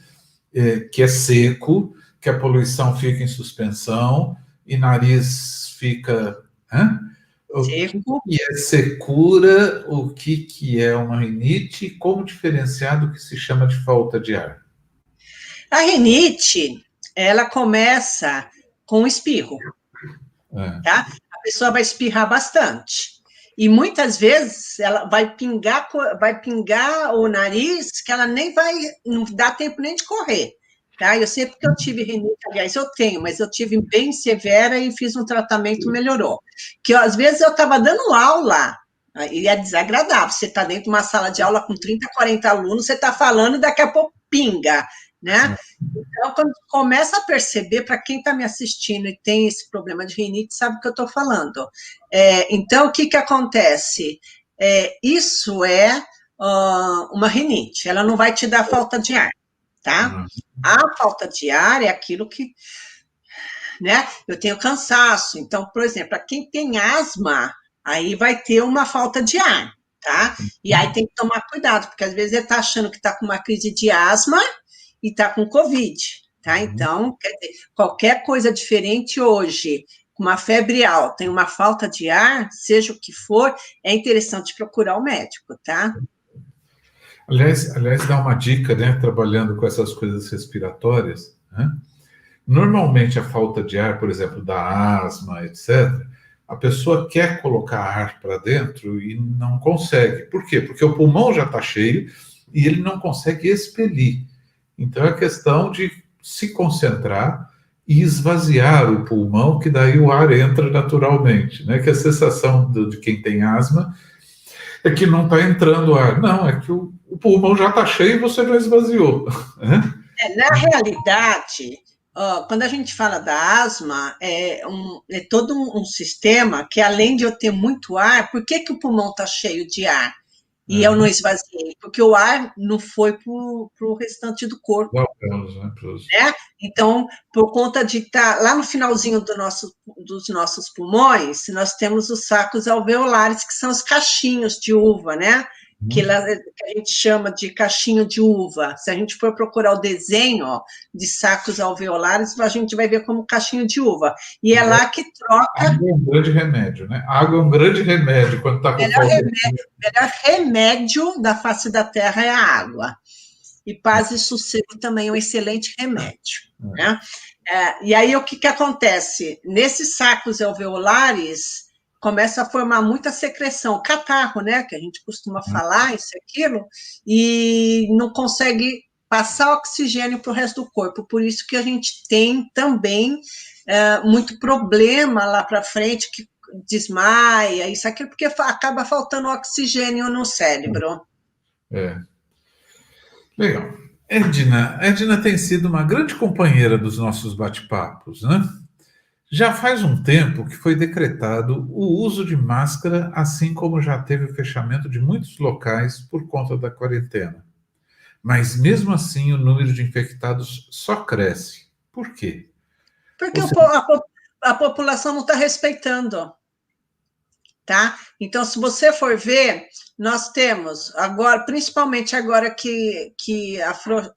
que é seco, que a poluição fica em suspensão, e nariz fica... O Seco. que é secura, o que é uma rinite, e como diferenciar do que se chama de falta de ar? A rinite, ela começa com espirro, tá? A pessoa vai espirrar bastante. E muitas vezes ela vai pingar o nariz, que ela nem vai, não dá tempo nem de correr. Tá? Eu sei porque eu tive rinite, aliás, eu tenho, mas eu tive bem severa e fiz um tratamento, melhorou. Que às vezes eu estava dando aula, e é desagradável, você está dentro de uma sala de aula com 30, 40 alunos, você está falando e daqui a pouco pinga, né? Então, quando começa a perceber, para quem está me assistindo e tem esse problema de rinite, sabe o que eu estou falando. Então, o que acontece? Isso é uma rinite, ela não vai te dar falta de ar, tá? A falta de ar é aquilo que, né? Eu tenho cansaço, então, por exemplo, para quem tem asma, aí vai ter uma falta de ar, tá? E aí tem que tomar cuidado, porque às vezes ele está achando que está com uma crise de asma e está com Covid, tá? Então, quer dizer, qualquer coisa diferente hoje, com uma febre alta, tem uma falta de ar, seja o que for, é interessante procurar o médico, tá? Aliás, dá uma dica, né, trabalhando com essas coisas respiratórias, né? Normalmente a falta de ar, por exemplo, da asma, etc., a pessoa quer colocar ar para dentro e não consegue. Por quê? Porque o pulmão já está cheio e ele não consegue expelir. Então é questão de se concentrar e esvaziar o pulmão, que daí o ar entra naturalmente, né? Que a sensação de quem tem asma é que não está entrando ar. Não, é que o pulmão já está cheio e você não esvaziou. Na realidade, quando a gente fala da asma, é todo um sistema que, além de eu ter muito ar, por que o pulmão está cheio de ar? E eu não esvaziei? Porque o ar não foi para o restante do corpo. Né? Então, por conta de estar lá no finalzinho dos nossos pulmões, nós temos os sacos alveolares, que são os cachinhos de uva, né? Que a gente chama de cachinho de uva. Se a gente for procurar o desenho de sacos alveolares, a gente vai ver como cachinho de uva. E é lá que troca... Água é um grande remédio, né? Água é um grande remédio quando está com falta. Melhor remédio da face da terra é a água. E paz e sossego também é um excelente remédio. Né? E aí, o que acontece? Nesses sacos alveolares, começa a formar muita secreção, catarro, né? Que a gente costuma falar, isso e aquilo, e não consegue passar oxigênio para o resto do corpo. Por isso que a gente tem também muito problema lá para frente, que desmaia, isso aqui, porque acaba faltando oxigênio no cérebro. Legal. Edna tem sido uma grande companheira dos nossos bate-papos, né? Já faz um tempo que foi decretado o uso de máscara, assim como já teve o fechamento de muitos locais por conta da quarentena. Mas, mesmo assim, o número de infectados só cresce. Por quê? Porque a população não está respeitando. Tá? Então, se você for ver, nós temos agora, principalmente agora que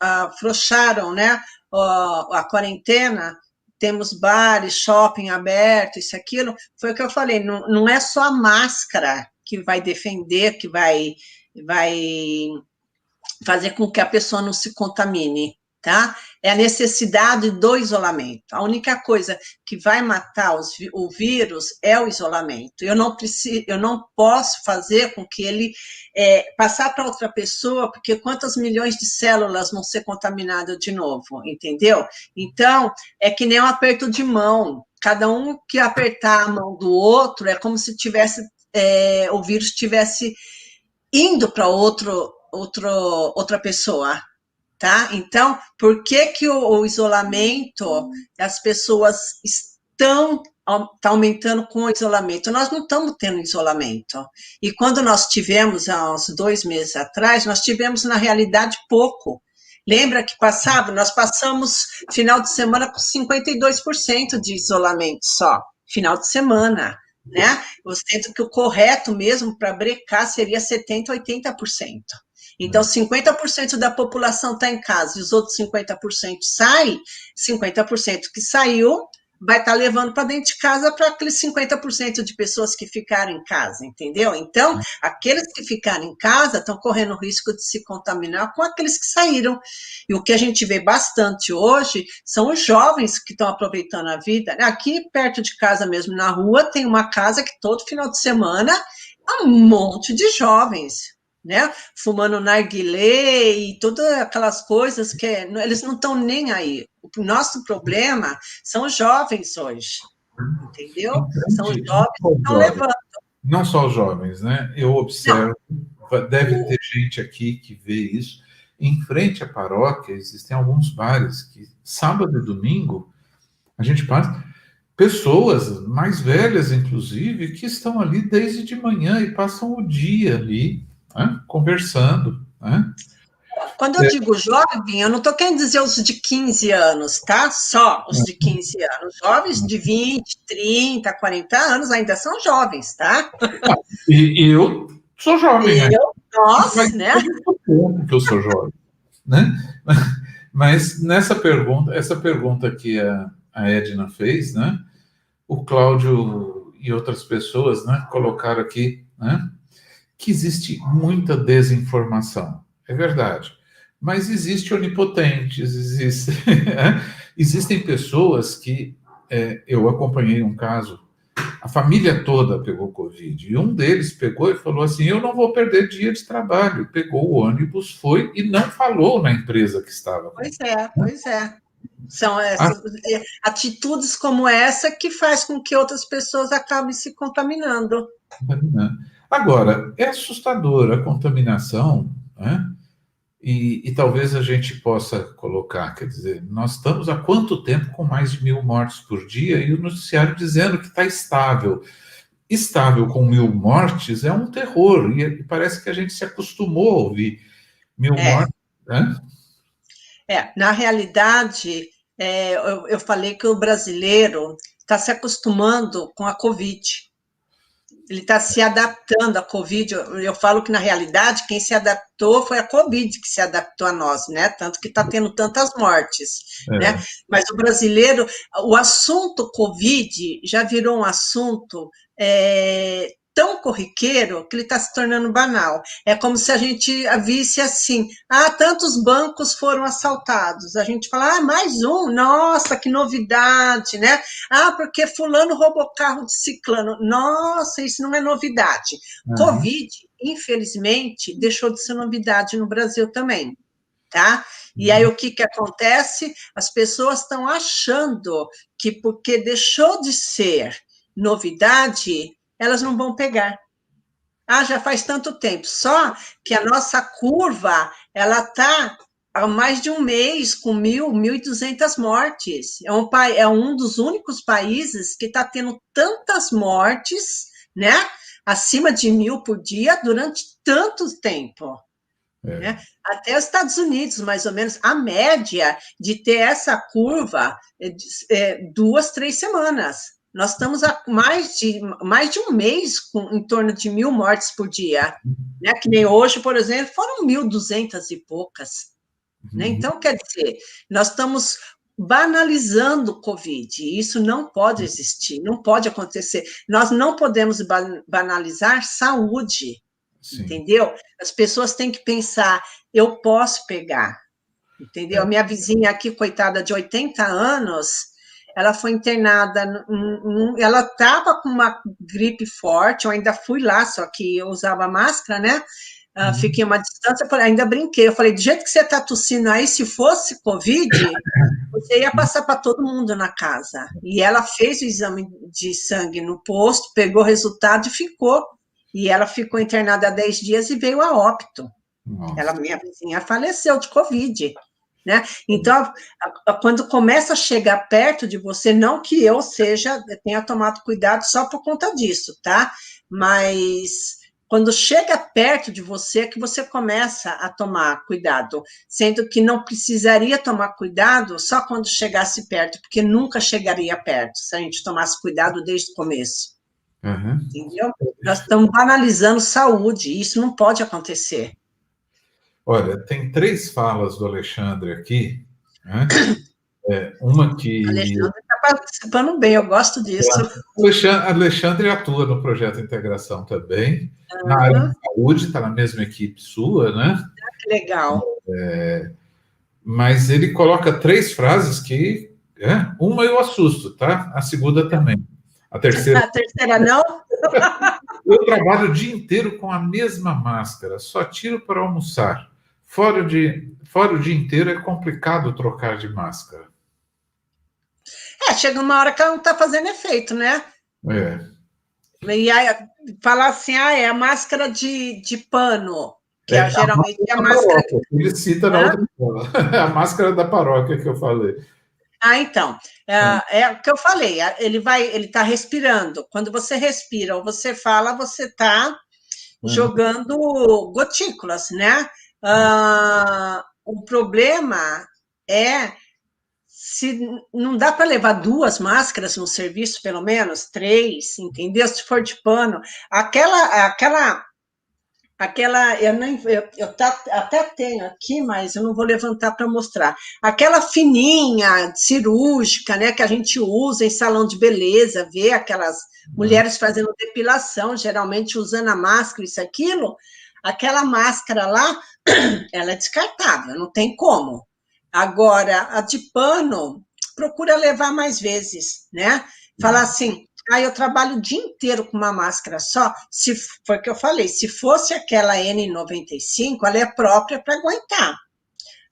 afrouxaram, né, a quarentena, temos bares, shopping aberto, isso, aquilo, foi o que eu falei, não é só a máscara que vai defender, que vai fazer com que a pessoa não se contamine, tá? É a necessidade do isolamento. A única coisa que vai matar o vírus é o isolamento. Eu não posso fazer com que ele passar para outra pessoa, porque quantas milhões de células vão ser contaminadas de novo, entendeu? Então, é que nem um aperto de mão. Cada um que apertar a mão do outro é como se o vírus estivesse indo para outra pessoa. Tá? Então, por que o isolamento, as pessoas tá aumentando com o isolamento? Nós não estamos tendo isolamento. E quando nós tivemos, há uns 2 meses atrás, nós tivemos, na realidade, pouco. Lembra que nós passamos final de semana com 52% de isolamento só, final de semana, né? Sendo que o correto mesmo para brecar seria 70%, 80%. Então, 50% da população está em casa e os outros 50% saem, 50% que saiu vai estar levando para dentro de casa para aqueles 50% de pessoas que ficaram em casa, entendeu? Então, aqueles que ficaram em casa estão correndo o risco de se contaminar com aqueles que saíram. E o que a gente vê bastante hoje são os jovens que estão aproveitando a vida. Aqui, perto de casa mesmo, na rua, tem uma casa que todo final de semana há um monte de jovens, né? Fumando narguilé e todas aquelas coisas que eles não estão nem aí. O nosso problema são os jovens hoje, entendeu? São os jovens que estão levando. Não só os jovens, né? Eu observo, deve ter gente aqui que vê isso. Em frente à paróquia, existem alguns bares que, sábado e domingo, a gente passa... Pessoas mais velhas, inclusive, que estão ali desde de manhã e passam o dia ali, né, conversando. Né? Quando eu digo jovem, eu não estou querendo dizer os de 15 anos, tá? Só os de 15 anos. Jovens de 20, 30, 40 anos ainda são jovens, tá? E eu sou jovem. Nossa, né? Que eu sou jovem. Né? Mas essa pergunta que a Edna fez, né? O Cláudio e outras pessoas, né, colocaram aqui, né, que existe muita desinformação. É verdade. Mas existe onipotentes, existem pessoas que... eu acompanhei um caso, a família toda pegou Covid, e um deles pegou e falou assim, eu não vou perder dia de trabalho. Pegou o ônibus, foi e não falou na empresa que estava. Pois é. São essas atitudes como essa que faz com que outras pessoas acabem se contaminando. Agora, é assustadora a contaminação, né? E talvez a gente possa colocar, quer dizer, nós estamos há quanto tempo com mais de 1.000 mortes por dia e o noticiário dizendo que está estável. Estável com 1.000 mortes é um terror, e parece que a gente se acostumou a ouvir 1.000 mortes, né? Na realidade, eu falei que o brasileiro está se acostumando com a Covid. Ele está se adaptando à Covid. Eu falo que, na realidade, quem se adaptou foi a Covid que se adaptou a nós, né? Tanto que está tendo tantas mortes, né? Mas o brasileiro, o assunto Covid já virou um assunto tão corriqueiro que ele está se tornando banal. É como se a gente visse assim, tantos bancos foram assaltados. A gente fala, mais um, nossa, que novidade, né? Porque fulano roubou carro de ciclano. Nossa, isso não é novidade. Covid, infelizmente, deixou de ser novidade no Brasil também, tá? E aí o que acontece? As pessoas estão achando que porque deixou de ser novidade, elas não vão pegar. Já faz tanto tempo. Só que a nossa curva, ela está há mais de um mês com 1.200 mortes. É um dos únicos países que está tendo tantas mortes, né? Acima de 1.000 por dia durante tanto tempo. Né? Até os Estados Unidos, mais ou menos, a média de ter essa curva 2, 3 semanas. Nós estamos há mais de um mês em torno de 1.000 mortes por dia, né? Que nem hoje, por exemplo, foram 1.200 e poucas. Né? Então, quer dizer, nós estamos banalizando o Covid, e isso não pode existir, não pode acontecer. Nós não podemos banalizar saúde, entendeu? As pessoas têm que pensar, eu posso pegar, entendeu? A minha vizinha aqui, coitada, de 80 anos... Ela foi internada, ela estava com uma gripe forte, eu ainda fui lá, só que eu usava máscara, né? Fiquei uma distância, ainda brinquei, eu falei, do jeito que você está tossindo aí, se fosse Covid, você ia passar para todo mundo na casa. E ela fez o exame de sangue no posto, pegou o resultado e ficou. E ela ficou internada há 10 dias e veio a óbito. Minha vizinha faleceu de Covid. Né? Então, quando começa a chegar perto de você, não que eu tenha tomado cuidado só por conta disso, tá? Mas quando chega perto de você, é que você começa a tomar cuidado, sendo que não precisaria tomar cuidado só quando chegasse perto, porque nunca chegaria perto se a gente tomasse cuidado desde o começo. Entendeu? Nós estamos banalizando saúde, e isso não pode acontecer. Olha, tem 3 falas do Alexandre aqui, né? Uma que... O Alexandre está participando bem, eu gosto disso. Alexandre atua no projeto Integração também, na área de saúde, está na mesma equipe sua, né? Que legal. Mas ele coloca 3 frases que... uma eu assusto, tá? A segunda também. A terceira... A terceira não? Eu trabalho o dia inteiro com a mesma máscara, só tiro para almoçar. Fora o dia inteiro é complicado trocar de máscara. Chega uma hora que ela não está fazendo efeito, né? E aí, falar assim, é a máscara de pano, que geralmente é a máscara... Ele cita na outra fala. A máscara da paróquia que eu falei. Então, é o que eu falei, ele está respirando. Quando você respira ou você fala, você está jogando gotículas, né? O problema é se não dá para levar 2 máscaras no serviço, pelo menos 3, entendeu? Se for de pano, aquela eu até tenho aqui, mas eu não vou levantar para mostrar. Aquela fininha, cirúrgica, né, que a gente usa em salão de beleza, vê aquelas mulheres fazendo depilação, geralmente usando a máscara, isso, aquilo. Aquela máscara lá, ela é descartável, não tem como. Agora, a de pano, procura levar mais vezes, né? Falar assim... eu trabalho o dia inteiro com uma máscara só. Foi o que eu falei, se fosse aquela N95, ela é própria para aguentar.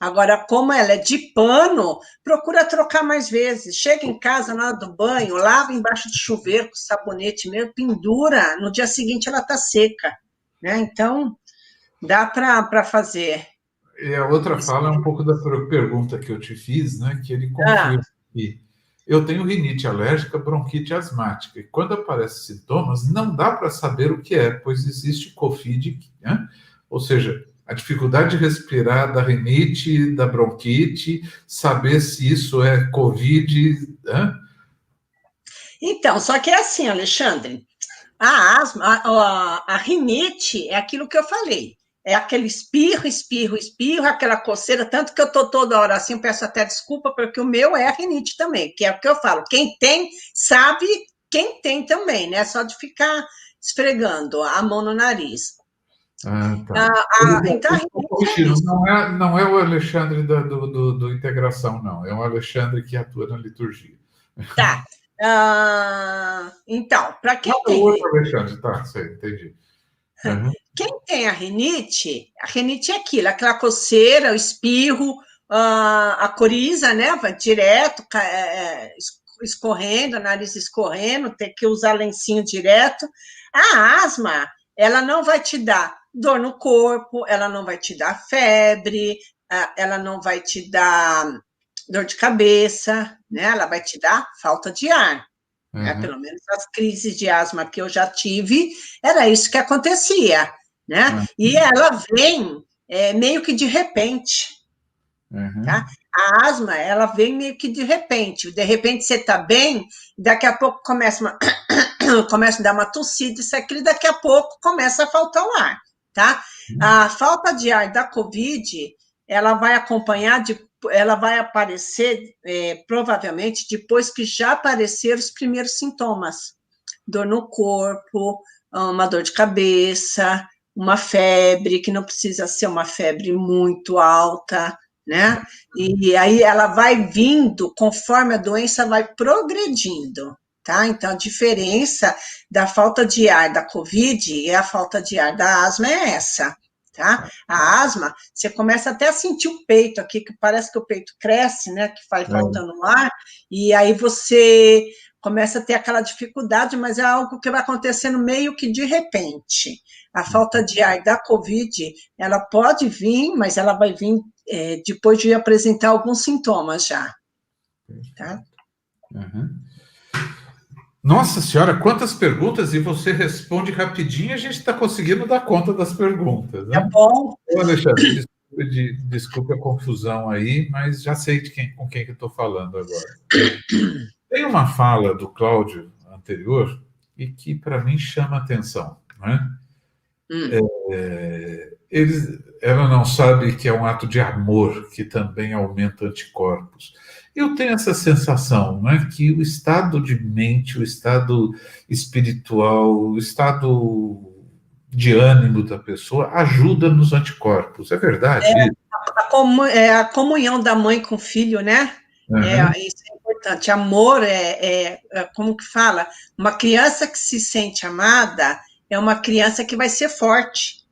Agora, como ela é de pano, procura trocar mais vezes. Chega em casa, na hora do banho, lava embaixo do chuveiro com sabonete mesmo, pendura, no dia seguinte ela está seca, né? Então, dá para fazer. E a outra fala é um pouco da pergunta que eu te fiz, né? Que ele confirma que eu tenho rinite alérgica, bronquite asmática, e quando aparecem sintomas, não dá para saber o que é, pois existe COVID, né? Ou seja, a dificuldade de respirar da rinite, da bronquite, saber se isso é COVID, né? Então, só que é assim, Alexandre, a asma, a rinite é aquilo que eu falei. É aquele espirro, aquela coceira, tanto que eu estou toda hora assim, peço até desculpa, porque o meu é a rinite também, que é o que eu falo. Quem tem, sabe quem tem também, né? Só de ficar esfregando a mão no nariz. Tá. Então, a rinite não é o Alexandre do Integração, não. É um Alexandre que atua na liturgia. Tá. Então, para quem tem... outro Alexandre, tá, sei, entendi. Quem tem a rinite é aquilo, aquela coceira, o espirro, a coriza, né? Vai direto, escorrendo, nariz escorrendo, ter que usar lencinho direto. A asma, ela não vai te dar dor no corpo, ela não vai te dar febre, ela não vai te dar dor de cabeça, né? Ela vai te dar falta de ar. Pelo menos as crises de asma que eu já tive, era isso que acontecia, né? E ela vem meio que de repente, tá? A asma, ela vem meio que de repente você está bem, daqui a pouco começa a dar uma tossida, isso aqui, daqui a pouco começa a faltar o ar, tá? A falta de ar da COVID, ela vai acompanhar ela vai aparecer, provavelmente, depois que já apareceram os primeiros sintomas. Dor no corpo, uma dor de cabeça, uma febre, que não precisa ser uma febre muito alta, né? E aí ela vai vindo conforme a doença vai progredindo, tá? Então, a diferença da falta de ar da COVID e a falta de ar da asma é essa. Tá? A asma, você começa até a sentir o peito aqui, que parece que o peito cresce, né? Que vai faltando ar, e aí você começa a ter aquela dificuldade, mas é algo que vai acontecendo meio que de repente. A falta de ar da COVID, ela pode vir, mas ela vai vir depois de apresentar alguns sintomas já. Tá? Nossa senhora, quantas perguntas, e você responde rapidinho, a gente está conseguindo dar conta das perguntas, né? Tá bom. Alexandre, desculpe a confusão aí, mas já sei com quem que eu estou falando agora. Tem uma fala do Cláudio anterior e que, para mim, chama atenção, né? ela não sabe que é um ato de amor que também aumenta anticorpos. Eu tenho essa sensação, né, que o estado de mente, o estado espiritual, o estado de ânimo da pessoa ajuda nos anticorpos. É verdade? A comunhão da mãe com o filho, né? Uhum. Isso é importante. Amor como que fala? Uma criança que se sente amada é uma criança que vai ser forte,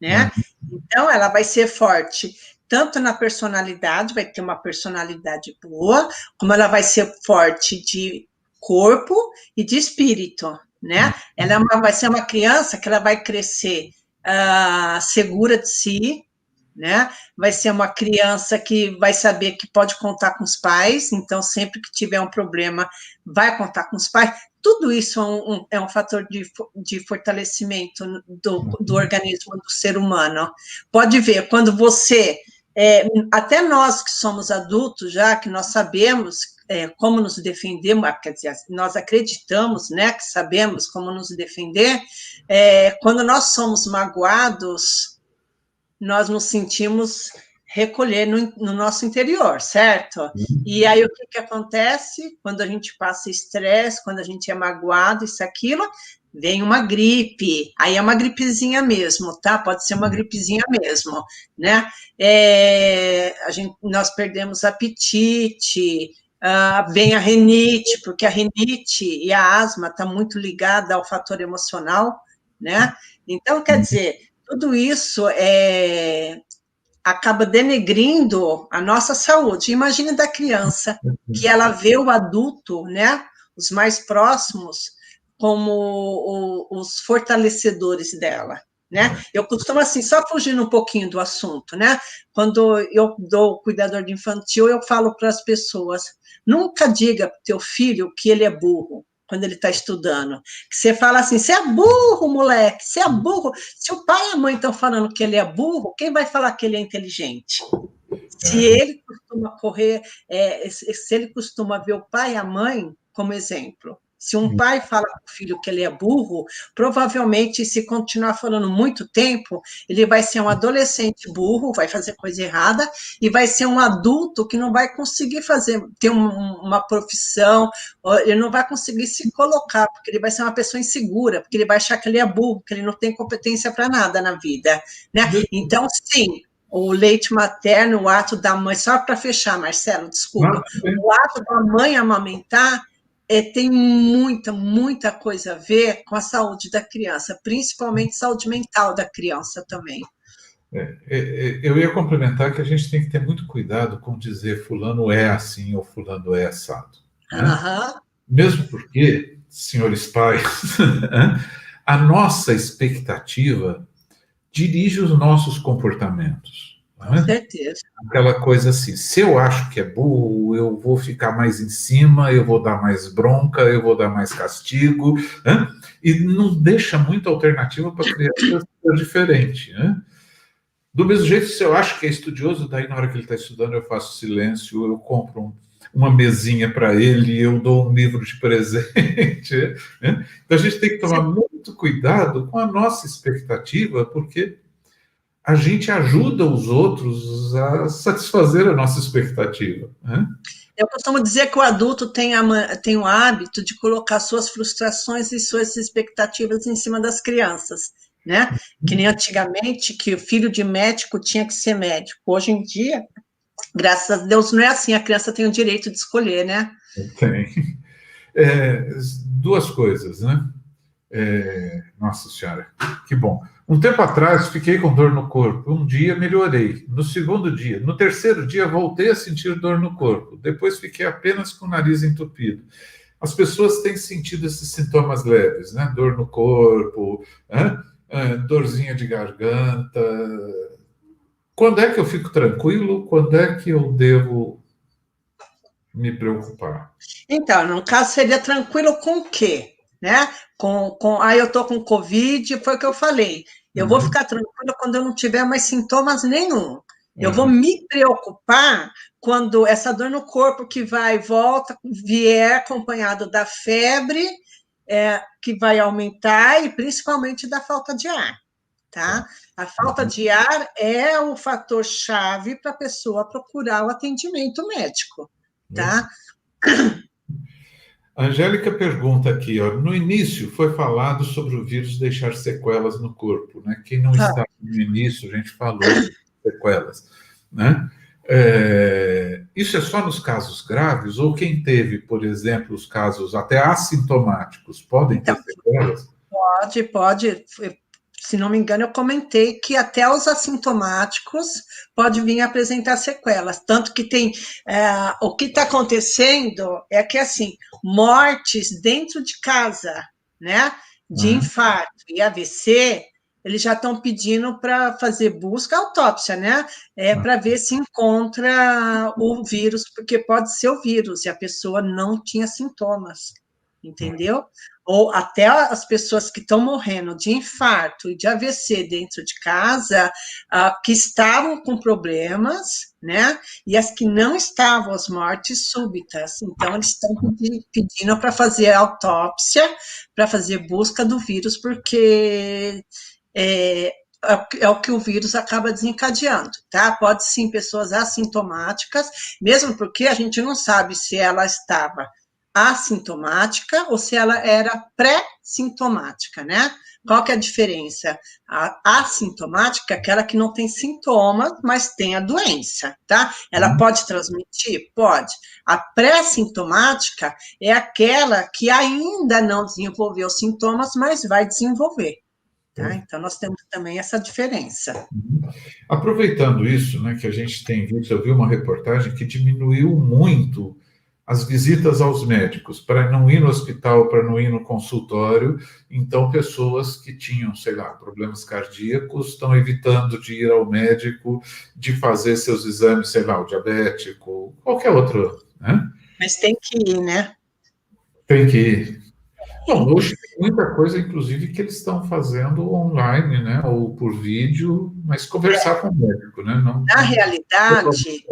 né? Então, ela vai ser forte tanto na personalidade, vai ter uma personalidade boa, como ela vai ser forte de corpo e de espírito, né? Ela vai ser uma criança que ela vai crescer segura de si, né? Vai ser uma criança que vai saber que pode contar com os pais, então sempre que tiver um problema, vai contar com os pais. Tudo isso é um fator de fortalecimento do organismo do ser humano. Pode ver, quando você, até nós que somos adultos já, que nós sabemos como nos defender, quer dizer, nós acreditamos, né, que sabemos como nos defender, quando nós somos magoados, nós nos sentimos recolher no nosso interior, certo? E aí o que acontece? Quando a gente passa estresse, quando a gente é magoado, isso, aquilo, vem uma gripe, aí é uma gripezinha mesmo, tá? Pode ser uma gripezinha mesmo, né? Nós perdemos apetite, vem a rinite, porque a rinite e a asma está muito ligada ao fator emocional, né? Então, quer dizer, tudo isso acaba denegrindo a nossa saúde. Imagine da criança, que ela vê o adulto, né, os mais próximos, como os fortalecedores dela, né? Eu costumo, assim, só fugindo um pouquinho do assunto, né? Quando eu dou cuidador de infantil, eu falo para as pessoas, nunca diga para o teu filho que ele é burro, quando ele está estudando. Você fala assim, você é burro, moleque, você é burro. Se o pai e a mãe estão falando que ele é burro, quem vai falar que ele é inteligente? Se ele costuma se ele costuma ver o pai e a mãe como exemplo. Se um pai fala para o filho que ele é burro, provavelmente, se continuar falando muito tempo, ele vai ser um adolescente burro, vai fazer coisa errada, e vai ser um adulto que não vai conseguir ter uma profissão, ele não vai conseguir se colocar, porque ele vai ser uma pessoa insegura, porque ele vai achar que ele é burro, que ele não tem competência para nada na vida, né? Então, sim, o leite materno, o ato da mãe, só para fechar, Marcelo, desculpa, o ato da mãe amamentar tem muita coisa a ver com a saúde da criança, principalmente saúde mental da criança também. Eu ia complementar que a gente tem que ter muito cuidado com dizer fulano é assim ou fulano é assado. Né? Mesmo porque, senhores pais, a nossa expectativa dirige os nossos comportamentos. Com certeza. Aquela coisa assim, se eu acho que é burro, eu vou ficar mais em cima, eu vou dar mais bronca, eu vou dar mais castigo, né? E não deixa muita alternativa para a criança ser diferente. Né? Do mesmo jeito, se eu acho que é estudioso, daí na hora que ele está estudando eu faço silêncio, eu compro uma mesinha para ele, eu dou um livro de presente. Né? Então a gente tem que tomar muito cuidado com a nossa expectativa, porque a gente ajuda os outros a satisfazer a nossa expectativa. Né? Eu costumo dizer que o adulto tem o hábito de colocar suas frustrações e suas expectativas em cima das crianças, né? Que nem antigamente, que o filho de médico tinha que ser médico. Hoje em dia, graças a Deus, não é assim, a criança tem o direito de escolher, né? Tem. Duas coisas, né? Nossa Senhora, que bom. Um tempo atrás, fiquei com dor no corpo. Um dia melhorei. No segundo dia, no terceiro dia, voltei a sentir dor no corpo. Depois fiquei apenas com o nariz entupido. As pessoas têm sentido esses sintomas leves, né? Dor no corpo, né? Dorzinha de garganta. Quando é que eu fico tranquilo? Quando é que eu devo me preocupar? Então, no caso, seria tranquilo com o quê? Né? Eu estou com Covid, foi o que eu falei. Eu vou ficar tranquila quando eu não tiver mais sintomas nenhum. Eu vou me preocupar quando essa dor no corpo que vai e volta vier acompanhado da febre, que vai aumentar, e principalmente da falta de ar. tá? A falta de ar é o fator chave para a pessoa procurar o atendimento médico, tá? A Angélica pergunta aqui, ó, no início foi falado sobre o vírus deixar sequelas no corpo, né? Quem não está no início, a gente falou de sequelas, né? Isso é só nos casos graves ou quem teve, por exemplo, os casos até assintomáticos podem ter sequelas? Pode. Se não me engano, eu comentei que até os assintomáticos pode vir apresentar sequelas. Tanto que tem... o que está acontecendo é que, assim, mortes dentro de casa, né? De infarto e AVC, eles já estão pedindo para fazer busca, autópsia, né? Para ver se encontra o vírus, porque pode ser o vírus e a pessoa não tinha sintomas, entendeu? Ou até as pessoas que estão morrendo de infarto e de AVC dentro de casa, que estavam com problemas, né? E as que não estavam, as mortes súbitas. Então, eles estão pedindo para fazer autópsia, para fazer busca do vírus, porque é o que o vírus acaba desencadeando, tá? Pode sim, pessoas assintomáticas, mesmo porque a gente não sabe se ela estava assintomática ou se ela era pré-sintomática, né? Qual que é a diferença? A assintomática é aquela que não tem sintomas, mas tem a doença, tá? Ela pode transmitir? Pode. A pré-sintomática é aquela que ainda não desenvolveu sintomas, mas vai desenvolver. Tá? Então, nós temos também essa diferença. Aproveitando isso, né, que a gente tem visto, eu vi uma reportagem que diminuiu muito as visitas aos médicos, para não ir no hospital, para não ir no consultório. Então, pessoas que tinham, sei lá, problemas cardíacos, estão evitando de ir ao médico, de fazer seus exames, sei lá, o diabético, qualquer outro, né? Mas tem que ir, né? Tem que ir. Bom, hoje tem muita coisa, inclusive, que eles estão fazendo online, né? Ou por vídeo, mas conversar com o médico, né? Na realidade,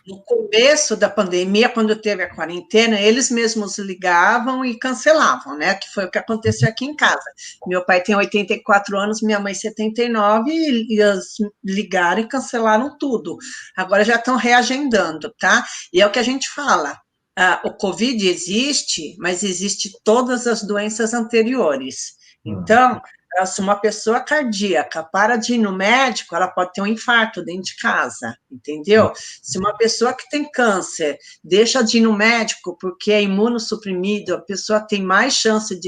no começo da pandemia, quando teve a quarentena, eles mesmos ligavam e cancelavam, né? Que foi o que aconteceu aqui em casa. Meu pai tem 84 anos, minha mãe 79, e eles ligaram e cancelaram tudo. Agora já estão reagendando, tá? E é o que a gente fala. O Covid existe, mas existe todas as doenças anteriores. Então, se uma pessoa cardíaca para de ir no médico, ela pode ter um infarto dentro de casa, entendeu? Se uma pessoa que tem câncer deixa de ir no médico porque é imunossuprimido, a pessoa tem mais chance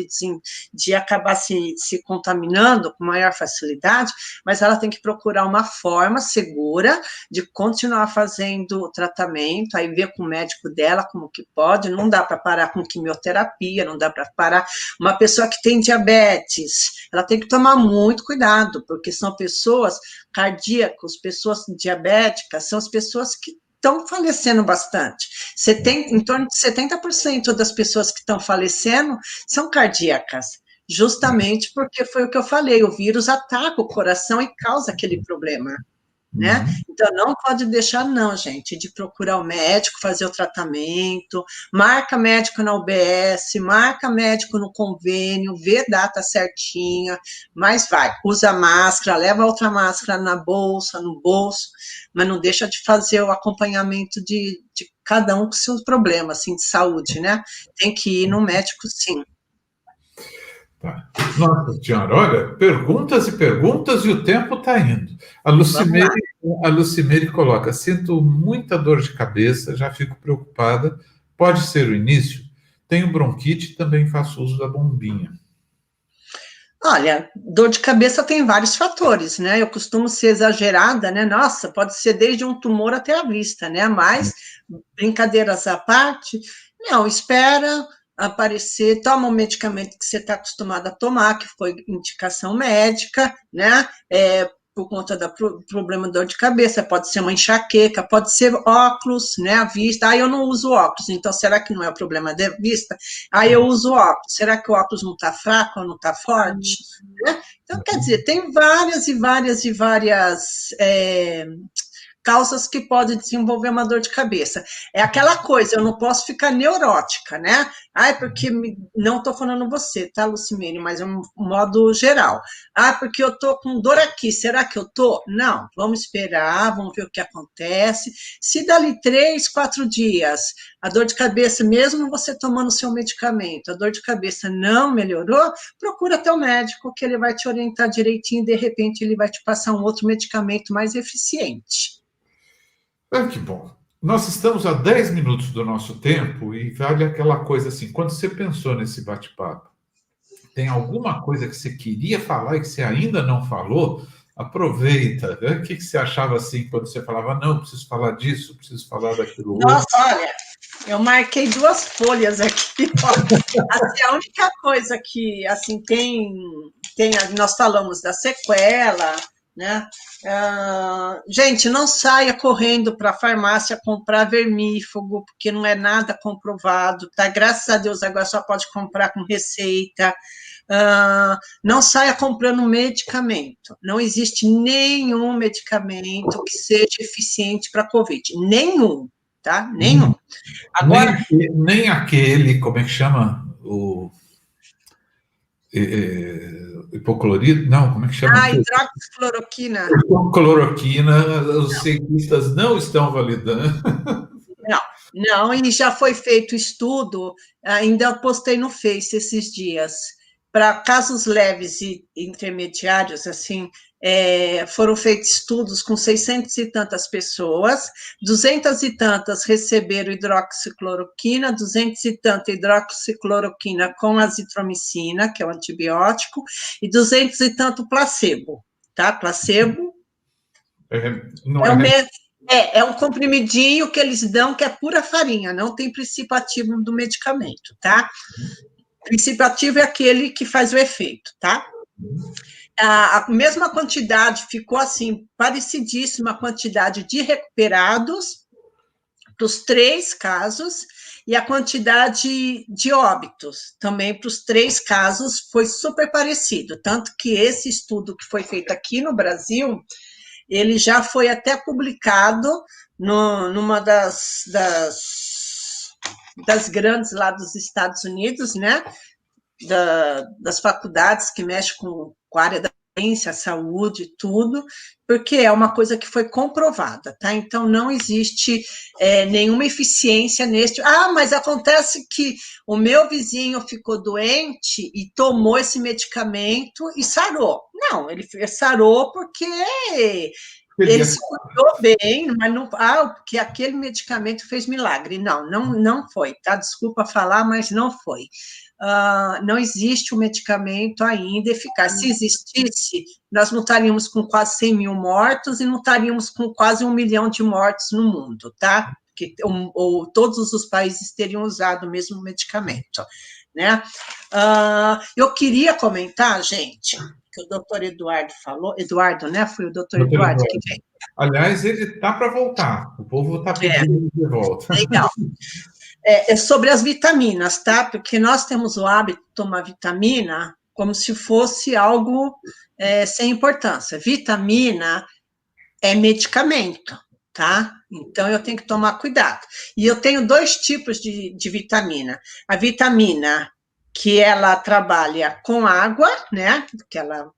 de acabar se contaminando com maior facilidade, mas ela tem que procurar uma forma segura de continuar fazendo o tratamento, aí ver com o médico dela como que pode, não dá para parar com quimioterapia, não dá para parar. Uma pessoa que tem diabetes, ela tem que tomar muito cuidado, porque são pessoas cardíacas, pessoas diabéticas, são as pessoas que estão falecendo bastante. Em torno de 70% das pessoas que estão falecendo são cardíacas, justamente porque foi o que eu falei, o vírus ataca o coração e causa aquele problema. Né? Então, não pode deixar, não, gente, de procurar o médico, fazer o tratamento, marca médico na UBS, marca médico no convênio, vê data certinha, mas vai, usa máscara, leva outra máscara na bolsa, no bolso, mas não deixa de fazer o acompanhamento de cada um com seus problemas, assim, de saúde, né? Tem que ir no médico, sim. Tá. Nossa Senhora, olha, perguntas e perguntas e o tempo está indo. A Lucimeire coloca, sinto muita dor de cabeça, já fico preocupada, pode ser o início? Tenho bronquite e também faço uso da bombinha. Olha, dor de cabeça tem vários fatores, né? Eu costumo ser exagerada, né? Nossa, pode ser desde um tumor até a vista, né? Mas, brincadeiras à parte, não, espera aparecer, toma um medicamento que você está acostumado a tomar, que foi indicação médica, né? Por conta do problema de dor de cabeça, pode ser uma enxaqueca, pode ser óculos, né, a vista, eu não uso óculos, então será que não é o problema da vista? Eu uso óculos, será que o óculos não está fraco ou não está forte? Né? Então, quer dizer, tem várias causas que podem desenvolver uma dor de cabeça. É aquela coisa, eu não posso ficar neurótica, né? Porque não estou falando você, tá, Lucimene? Mas é um modo geral. Porque eu estou com dor aqui, será que eu estou? Não, vamos esperar, vamos ver o que acontece. Se dali 3, 4 dias, a dor de cabeça, mesmo você tomando seu medicamento, a dor de cabeça não melhorou, procura teu médico, que ele vai te orientar direitinho e, de repente, ele vai te passar um outro medicamento mais eficiente. Que bom. Nós estamos a 10 minutos do nosso tempo e vale aquela coisa assim, quando você pensou nesse bate-papo, tem alguma coisa que você queria falar e que você ainda não falou? Aproveita. Né? O que você achava assim quando você falava, não, preciso falar disso, preciso falar daquilo outro? Nossa, olha, eu marquei 2 folhas aqui. Assim, a única coisa que assim, tem, nós falamos da sequela, né? Gente, não saia correndo para a farmácia comprar vermífugo, porque não é nada comprovado, tá? Graças a Deus agora só pode comprar com receita. Não saia comprando medicamento. Não existe nenhum medicamento que seja eficiente para Covid. Nenhum, tá? Nenhum. Agora, nem aquele, como é que chama? O hipoclorito? Não, como é que chama? Hidroxicloroquina. Cloroquina, os cientistas não estão validando. Não, e já foi feito estudo, ainda postei no Face esses dias, para casos leves e intermediários, assim, foram feitos estudos com 600 e tantas pessoas, 200 e tantas receberam hidroxicloroquina, 200 e tanta hidroxicloroquina com azitromicina, que é o antibiótico, e 200 e tanto placebo, tá? Placebo é um comprimidinho que eles dão, que é pura farinha, não tem princípio ativo do medicamento, tá? O princípio ativo é aquele que faz o efeito, tá? A mesma quantidade, ficou assim, parecidíssima a quantidade de recuperados para os 3 casos, e a quantidade de óbitos também para os 3 casos foi super parecido, tanto que esse estudo que foi feito aqui no Brasil, ele já foi até publicado numa das grandes lá dos Estados Unidos, né? Das faculdades que mexem com a área da ciência, saúde, tudo, porque é uma coisa que foi comprovada, tá? Então, não existe nenhuma eficiência neste... mas acontece que o meu vizinho ficou doente e tomou esse medicamento e sarou. Não, ele sarou porque ele se cuidou bem, mas não... porque aquele medicamento fez milagre. Não foi, tá? Desculpa falar, mas não foi. Não existe um medicamento ainda eficaz. Se existisse, nós não estaríamos com quase 100 mil mortos e não estaríamos com quase 1 milhão de mortos no mundo, tá? Porque todos os países teriam usado o mesmo medicamento, né? Eu queria comentar, gente, que o doutor Eduardo falou, né? Foi o doutor Eduardo que veio. Aliás, ele está para voltar, o povo está pedindo de volta. Legal. Sobre as vitaminas, tá? Porque nós temos o hábito de tomar vitamina como se fosse algo sem importância. Vitamina é medicamento, tá? Então, eu tenho que tomar cuidado. E eu tenho 2 tipos de vitamina. A vitamina que ela trabalha com água, né? Porque ela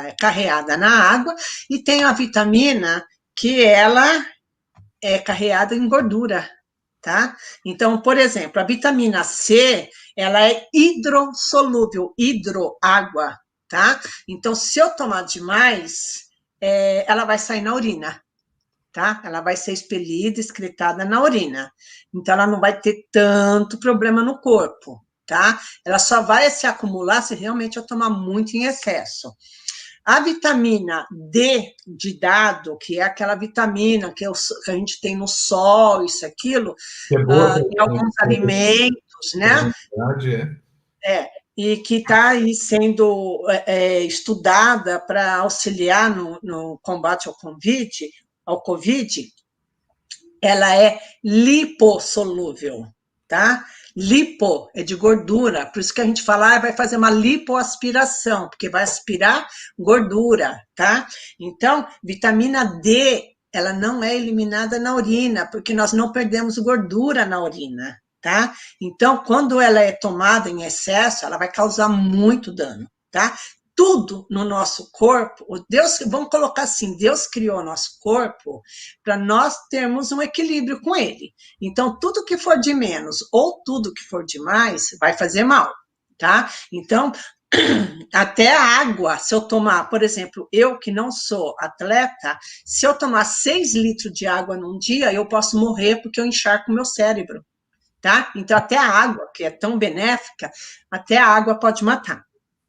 é carreada na água, e tem a vitamina que ela é carreada em gordura, tá? Então, por exemplo, a vitamina C, ela é hidrossolúvel, água, tá? Então, se eu tomar demais, ela vai sair na urina, tá? Ela vai ser expelida, excretada na urina. Então, ela não vai ter tanto problema no corpo, tá? Ela só vai se acumular se realmente eu tomar muito em excesso. A vitamina D de dado, que é aquela vitamina que a gente tem no sol, isso, aquilo, em alguns alimentos, né? E que está aí sendo estudada para auxiliar no combate ao Covid, ela é lipossolúvel, tá? Lipo é de gordura, por isso que a gente fala, vai fazer uma lipoaspiração, porque vai aspirar gordura, tá? Então, vitamina D ela não é eliminada na urina, porque nós não perdemos gordura na urina, tá? Então, quando ela é tomada em excesso, ela vai causar muito dano, tá? Tudo no nosso corpo, vamos colocar assim, Deus criou o nosso corpo para nós termos um equilíbrio com ele. Então, tudo que for de menos ou tudo que for de mais vai fazer mal, tá? Então, até a água, se eu tomar, por exemplo, eu que não sou atleta, se eu tomar 6 litros de água num dia, eu posso morrer porque eu encharco o meu cérebro, tá? Então, até a água, que é tão benéfica, até a água pode matar.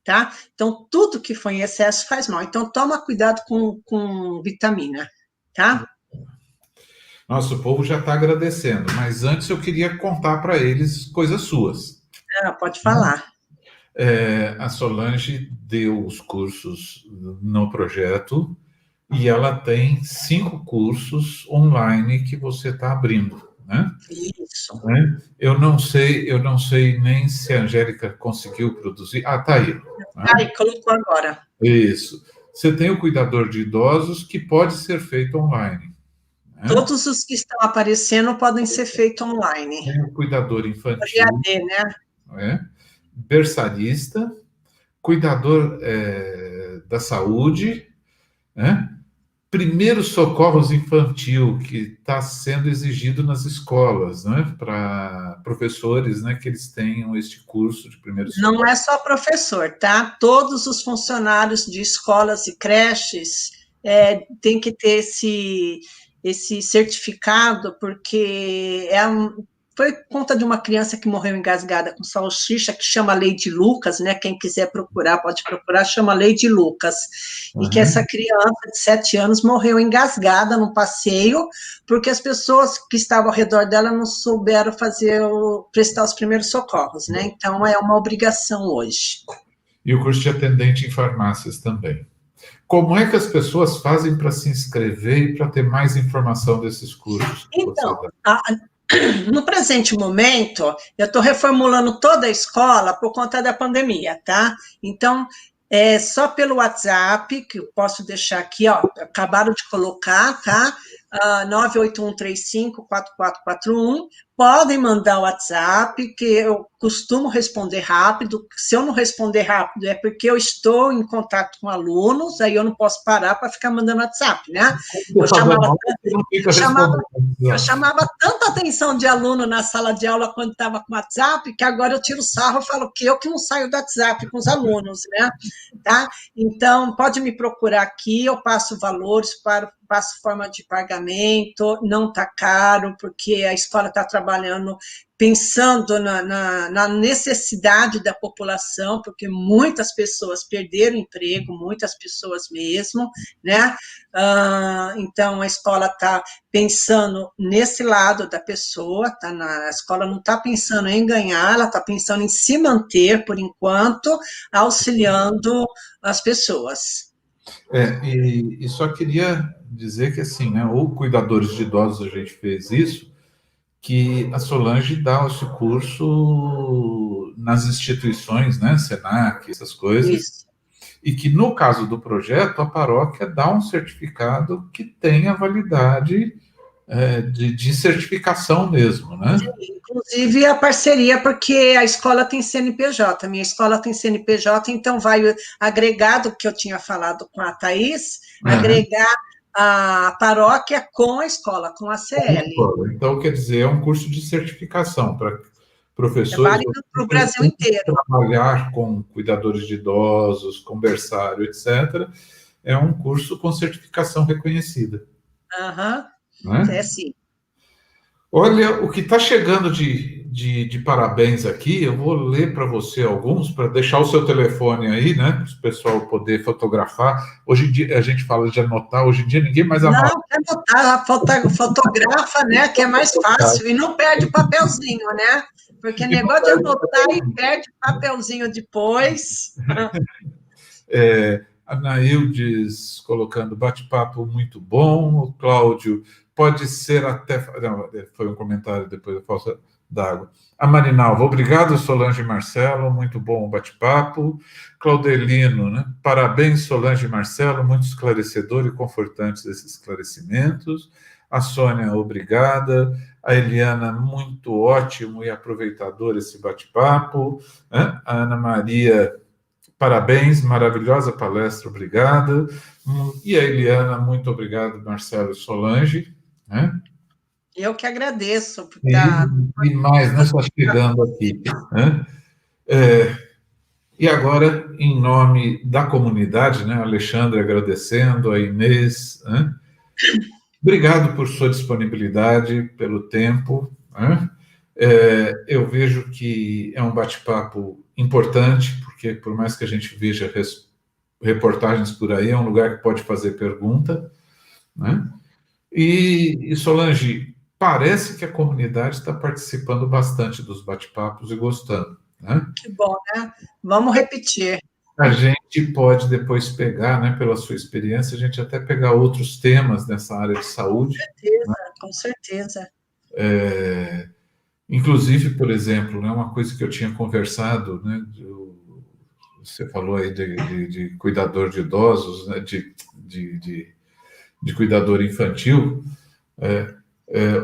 Tá? Então, tudo que for em excesso faz mal. Então, toma cuidado com vitamina, tá? Nosso povo já está agradecendo, mas antes eu queria contar para eles coisas suas. Pode falar. A Solange deu os cursos no projeto e ela tem 5 cursos online que você está abrindo, né? Isso. Eu não sei nem se a Angélica conseguiu produzir. Tá aí. Aí, colocou agora. Isso. Você tem o cuidador de idosos que pode ser feito online. Né? Todos os que estão aparecendo podem ser feitos online. Tem o cuidador infantil. EAD, né? Berçarista, cuidador da saúde, né? Primeiros socorros infantil, que está sendo exigido nas escolas, né, para professores, né, que eles tenham este curso de primeiros socorros. Não é só professor, tá? Todos os funcionários de escolas e creches têm que ter esse certificado, porque foi conta de uma criança que morreu engasgada com salsicha, que chama Lady Lucas, né? Quem quiser procurar, pode procurar, chama Lady Lucas. E que essa criança de 7 anos morreu engasgada num passeio, porque as pessoas que estavam ao redor dela não souberam prestar os primeiros socorros, né? Então, é uma obrigação hoje. E o curso de atendente em farmácias também. Como é que as pessoas fazem para se inscrever e para ter mais informação desses cursos? Então, no presente momento, eu estou reformulando toda a escola por conta da pandemia, tá? Então, só pelo WhatsApp, que eu posso deixar aqui, ó, acabaram de colocar, tá? 981354441. Podem mandar o WhatsApp, que eu costumo responder rápido. Se eu não responder rápido, é porque eu estou em contato com alunos, aí eu não posso parar para ficar mandando WhatsApp, né? Eu chamava tanta atenção de aluno na sala de aula quando estava com WhatsApp, que agora eu tiro sarro e falo que eu que não saio do WhatsApp com os alunos, né? Tá? Então, pode me procurar aqui, eu passo valores, passo forma de pagamento, não está caro, porque a escola está trabalhando pensando na necessidade da população, porque muitas pessoas perderam emprego, muitas pessoas mesmo, né? Então, a escola está pensando nesse lado da pessoa, a escola não está pensando em ganhar, ela está pensando em se manter, por enquanto, auxiliando as pessoas. E só queria dizer que, assim, né, ou cuidadores de idosos, a gente fez isso, que a Solange dá esse curso nas instituições, né, Senac, essas coisas, isso. E que, no caso do projeto, a paróquia dá um certificado que tem a validade de certificação mesmo, né? Inclusive a parceria, porque a escola tem CNPJ, minha escola tem CNPJ, então vai agregado, que eu tinha falado com a Thaís, agregar a paróquia com a escola, com a CL. Então, quer dizer, é um curso de certificação para professores... É válido para o Brasil inteiro. Trabalhar com cuidadores de idosos, com berçário, etc. É um curso com certificação reconhecida. É sim. Olha, o que está chegando de parabéns aqui, eu vou ler para você alguns, para deixar o seu telefone aí, né, para o pessoal poder fotografar. Hoje em dia, a gente fala de anotar, hoje em dia ninguém mais anota. Não, quer anotar, fotografa, né, que é mais fácil, e não perde o papelzinho, né, porque negócio de anotar e perde o papelzinho depois. A Naildes colocando bate-papo muito bom. O Cláudio, pode ser até... Não, foi um comentário depois da falsa d'água. A Marinalva, obrigado, Solange e Marcelo, muito bom o bate-papo. Claudelino, né? Parabéns, Solange e Marcelo, muito esclarecedor e confortantes esses esclarecimentos. A Sônia, obrigada. A Eliana, muito ótimo e aproveitador esse bate-papo. Né? A Ana Maria, parabéns, maravilhosa palestra, obrigada. E a Eliana, muito obrigado, Marcelo e Solange. Né? Eu que agradeço. E mais, né? Só chegando aqui. Né? E agora, em nome da comunidade, né? A Alexandre agradecendo, a Inês, né? Obrigado por sua disponibilidade, pelo tempo. Né? Eu vejo que é um bate-papo importante, porque por mais que a gente veja reportagens por aí, é um lugar que pode fazer pergunta. Né? E Solange, parece que a comunidade está participando bastante dos bate-papos e gostando. Né? Que bom, né? Vamos repetir. A gente pode depois pegar, né, pela sua experiência, a gente até pegar outros temas nessa área de saúde. Com certeza. Inclusive, por exemplo, né, uma coisa que eu tinha conversado, né, você falou aí de cuidador de idosos, né, de cuidador infantil,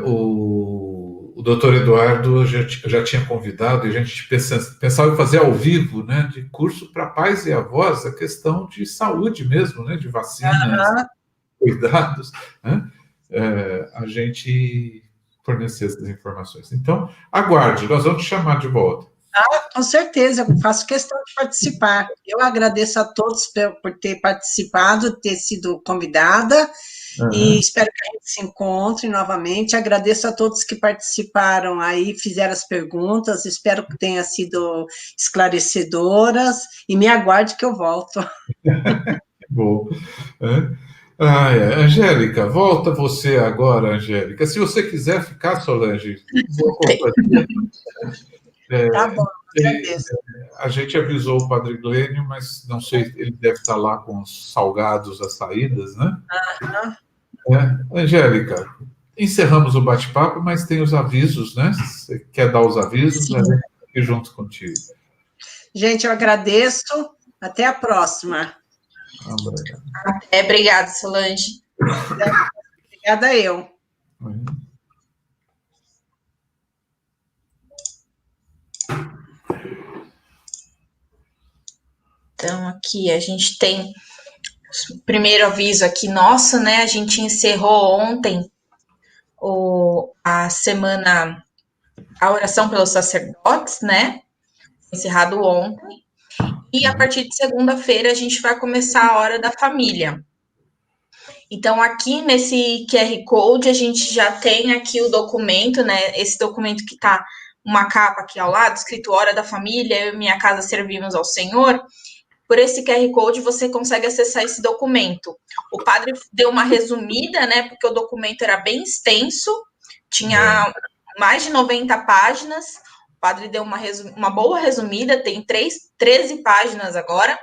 o doutor Eduardo já tinha convidado, e a gente pensava em fazer ao vivo, né, de curso para pais e avós, a questão de saúde mesmo, né, de vacinas, cuidados, né, a gente fornecer essas informações. Então, aguarde, nós vamos te chamar de volta. Com certeza, eu faço questão de participar. Eu agradeço a todos por ter participado, ter sido convidada, e espero que a gente se encontre novamente. Agradeço a todos que participaram aí, fizeram as perguntas, espero que tenham sido esclarecedoras, e me aguarde que eu volto. Bom. Angélica, volta você agora, Angélica. Se você quiser ficar, Solange, vou compartilhar. Tá bom, agradeço. A gente avisou o Padre Glênio, mas não sei, ele deve estar lá com os salgados, as saídas, né? Angélica, encerramos o bate-papo, mas tem os avisos, né? Você quer dar os avisos? A gente está aqui junto contigo. Gente, eu agradeço. Até a próxima. Obrigada, Solange. Obrigada eu. Então, aqui a gente tem o primeiro aviso aqui nosso, né? A gente encerrou ontem a semana, a oração pelos sacerdotes, né? Encerrado ontem. E a partir de segunda-feira a gente vai começar a Hora da Família. Então, aqui nesse QR Code, a gente já tem aqui o documento, né? Esse documento que tá uma capa aqui ao lado, escrito Hora da Família, eu e minha casa servimos ao Senhor. Por esse QR Code, você consegue acessar esse documento. O padre deu uma resumida, né? Porque o documento era bem extenso, tinha mais de 90 páginas. O padre deu uma boa resumida, tem 13 páginas agora.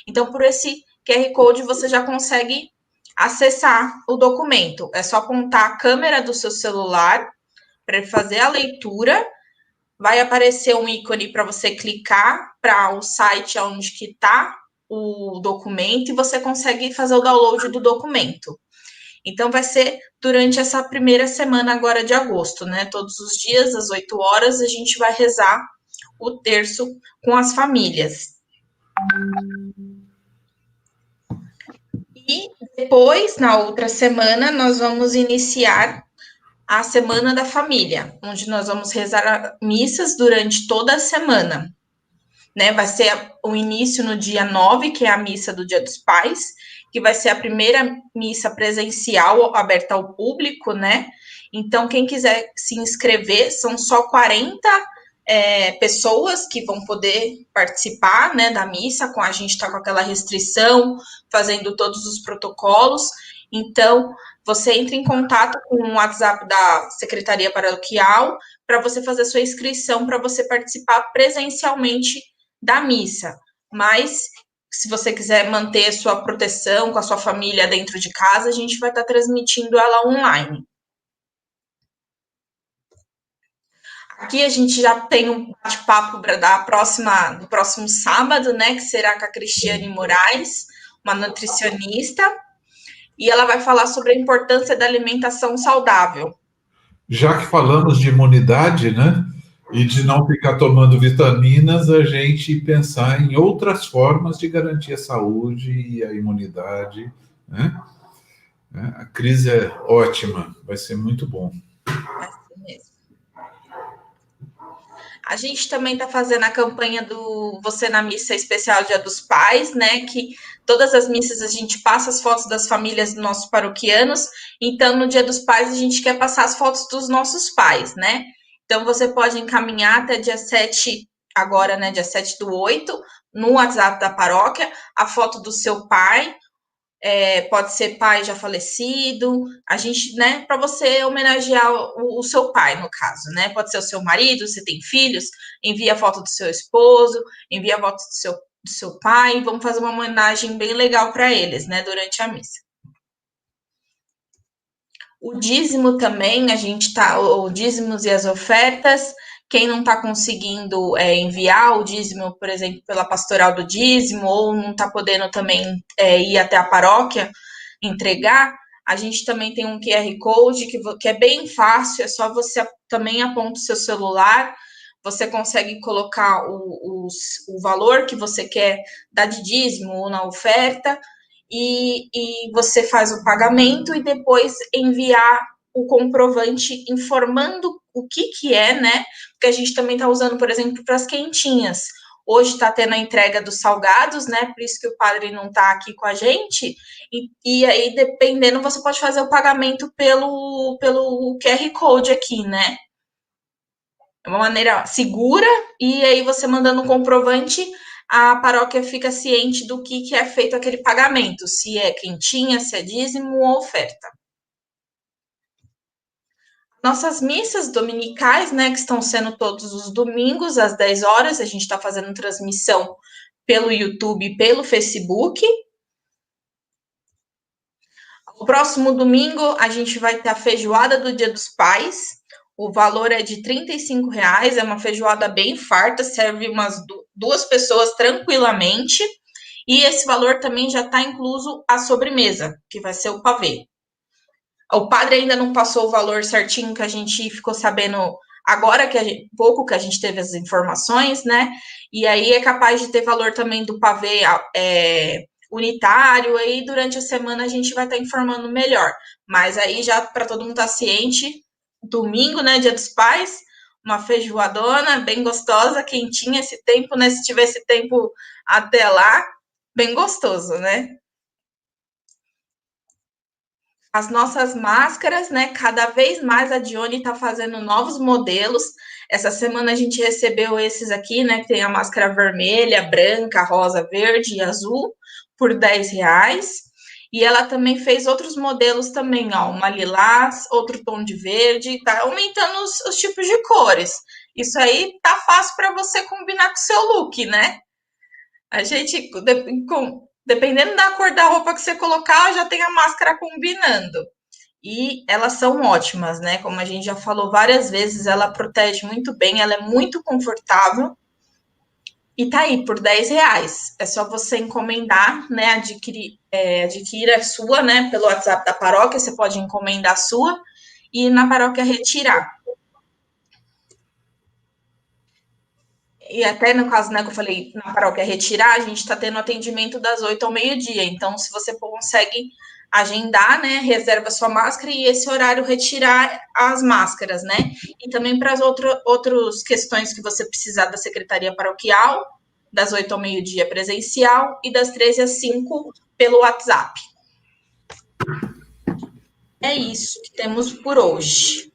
Então, por esse QR Code, você já consegue acessar o documento. É só apontar a câmera do seu celular para ele fazer a leitura. Vai aparecer um ícone para você clicar para o site onde que está o documento e você consegue fazer o download do documento. Então, vai ser durante essa primeira semana agora de agosto, né? Todos os dias, às 8 horas, a gente vai rezar o terço com as famílias. E depois, na outra semana, nós vamos iniciar a Semana da Família, onde nós vamos rezar missas durante toda a semana. Né, vai ser o início no dia 9, que é a missa do Dia dos Pais, que vai ser a primeira missa presencial aberta ao público, né? Então, quem quiser se inscrever, são só 40 pessoas que vão poder participar, né, da missa, a gente está com aquela restrição, fazendo todos os protocolos. Então, você entra em contato com o WhatsApp da Secretaria Paroquial para você fazer sua inscrição, para você participar presencialmente da missa, mas se você quiser manter sua proteção com a sua família dentro de casa, a gente vai estar transmitindo ela online. Aqui a gente já tem um bate-papo do próximo sábado, né, que será com a Cristiane Moraes, uma nutricionista, e ela vai falar sobre a importância da alimentação saudável. Já que falamos de imunidade, né, e de não ficar tomando vitaminas, a gente pensar em outras formas de garantir a saúde e a imunidade, né? A Cris é ótima, vai ser muito bom. Vai ser mesmo. A gente também está fazendo a campanha do Você na Missa Especial Dia dos Pais, né? Que todas as missas a gente passa as fotos das famílias dos nossos paroquianos. Então, no Dia dos Pais, a gente quer passar as fotos dos nossos pais, né? Então, você pode encaminhar até dia 7, agora, né? Dia 7/8, no WhatsApp da paróquia, a foto do seu pai. Pode ser pai já falecido, a gente, né, para você homenagear o seu pai, no caso, né, pode ser o seu marido, se tem filhos, envia a foto do seu esposo, envia a foto do seu pai, vamos fazer uma homenagem bem legal para eles, né, durante a missa. O dízimo também, o dízimos e as ofertas, quem não está conseguindo enviar o dízimo, por exemplo, pela pastoral do dízimo, ou não está podendo também ir até a paróquia entregar, a gente também tem um QR Code que é bem fácil, é só você também aponta o seu celular, você consegue colocar o valor que você quer dar de dízimo ou na oferta, e você faz o pagamento e depois enviar o comprovante informando o que é, né? Porque a gente também está usando, por exemplo, para as quentinhas. Hoje está tendo a entrega dos salgados, né? Por isso que o padre não está aqui com a gente. E aí, dependendo, você pode fazer o pagamento pelo QR Code aqui, né? É uma maneira segura, e aí você mandando um comprovante, a paróquia fica ciente do que é feito aquele pagamento, se é quentinha, se é dízimo ou oferta. Nossas missas dominicais, né, que estão sendo todos os domingos, às 10 horas, a gente está fazendo transmissão pelo YouTube e pelo Facebook. O próximo domingo, a gente vai ter a feijoada do Dia dos Pais. O valor é de R$35, é uma feijoada bem farta, serve umas 2 pessoas tranquilamente. E esse valor também já está incluso a sobremesa, que vai ser o pavê. O padre ainda não passou o valor certinho, que a gente ficou sabendo agora, pouco que a gente teve as informações, né? E aí é capaz de ter valor também do pavê unitário, aí durante a semana a gente vai estar informando melhor. Mas aí já para todo mundo estar ciente, domingo, né, Dia dos Pais, uma feijoadona bem gostosa, quentinha esse tempo, né? Se tiver esse tempo até lá, bem gostoso, né? As nossas máscaras, né? Cada vez mais a Dione está fazendo novos modelos. Essa semana a gente recebeu esses aqui, né? Que tem a máscara vermelha, branca, rosa, verde e azul, por R$10. E ela também fez outros modelos também, ó, uma lilás, outro tom de verde, tá aumentando os tipos de cores. Isso aí tá fácil para você combinar com o seu look, né? A gente, dependendo da cor da roupa que você colocar, já tem a máscara combinando. E elas são ótimas, né? Como a gente já falou várias vezes, ela protege muito bem, ela é muito confortável. E tá aí, por R$10. É só você encomendar, né? Adquira a sua, né? Pelo WhatsApp da paróquia, você pode encomendar a sua e na paróquia retirar. E até no caso, né, que eu falei, na paróquia retirar, a gente está tendo atendimento das 8 ao meio-dia. Então, se você consegue agendar, né, reserva sua máscara e esse horário retirar as máscaras, né? E também para as outras questões que você precisar da secretaria paroquial, das 8 ao meio-dia presencial e das 13 às 5 pelo WhatsApp. É isso que temos por hoje.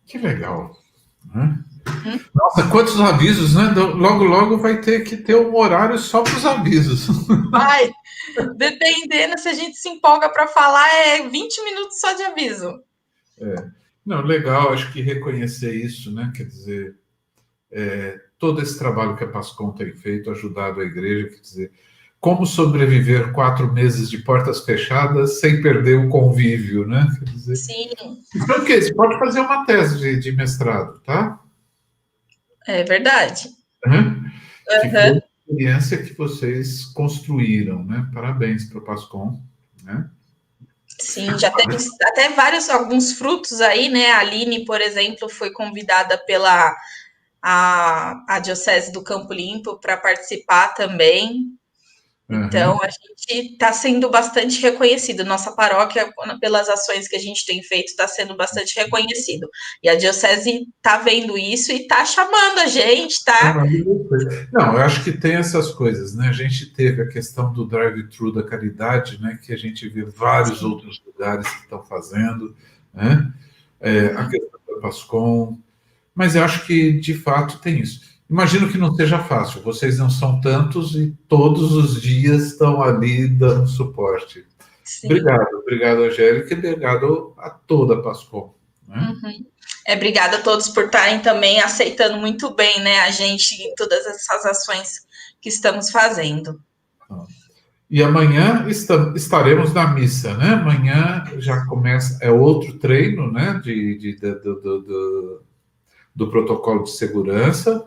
Que legal. Nossa, quantos avisos, né? Logo, logo vai ter que ter um horário só para os avisos. Vai, dependendo, se a gente se empolga para falar, 20 minutos só de aviso. Não, legal, acho que reconhecer isso, né? Quer dizer, todo esse trabalho que a Pascom tem feito, ajudado a igreja, quer dizer, como sobreviver 4 meses de portas fechadas sem perder o convívio, né? Quer dizer, Sim. Então, o quê? Você pode fazer uma tese de mestrado, tá? É verdade. Que foi a experiência que vocês construíram, né? Parabéns para o Pascom, né? Sim, já tem até alguns frutos aí, né? A Aline, por exemplo, foi convidada pela a Diocese do Campo Limpo para participar também. Então, a gente está sendo bastante reconhecido. Nossa paróquia, pelas ações que a gente tem feito, está sendo bastante reconhecido. E a Diocese está vendo isso e está chamando a gente, tá? Não, eu acho que tem essas coisas, né? A gente teve a questão do drive-thru da caridade, né? Que a gente vê vários outros lugares que estão fazendo, né? A questão da Pascom. Mas eu acho que, de fato, tem isso. Imagino que não seja fácil, vocês não são tantos e todos os dias estão ali dando suporte. Sim. Obrigado, Angélica, e obrigado a toda a Pascom. Né? Obrigada a todos por estarem também aceitando muito bem, né, a gente em todas essas ações que estamos fazendo. E amanhã estaremos na missa, né? Amanhã já começa, outro treino, né, do protocolo de segurança,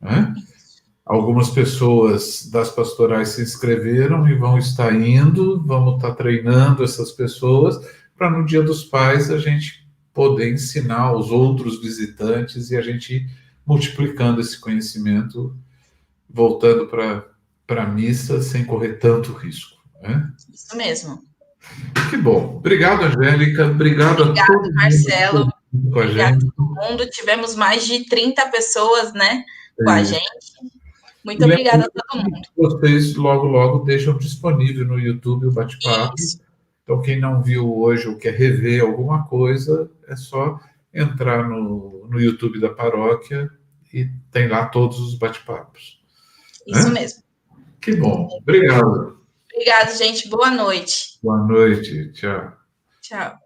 né? Algumas pessoas das pastorais se inscreveram e vão estar indo, vamos estar treinando essas pessoas para no Dia dos Pais a gente poder ensinar aos outros visitantes e a gente multiplicando esse conhecimento, voltando para a missa sem correr tanto risco. Né? Isso mesmo. Que bom. Obrigado, Angélica. Obrigado a todos. Marcelo. Obrigado a todo mundo. Tivemos mais de 30 pessoas, né, com a gente. Muito obrigada a todo mundo. Vocês logo deixam disponível no YouTube o bate-papo. Então, quem não viu hoje ou quer rever alguma coisa, é só entrar no YouTube da paróquia e tem lá todos os bate-papos. Isso mesmo. Que bom. Obrigado. Obrigado, gente. Boa noite. Boa noite. Tchau. Tchau.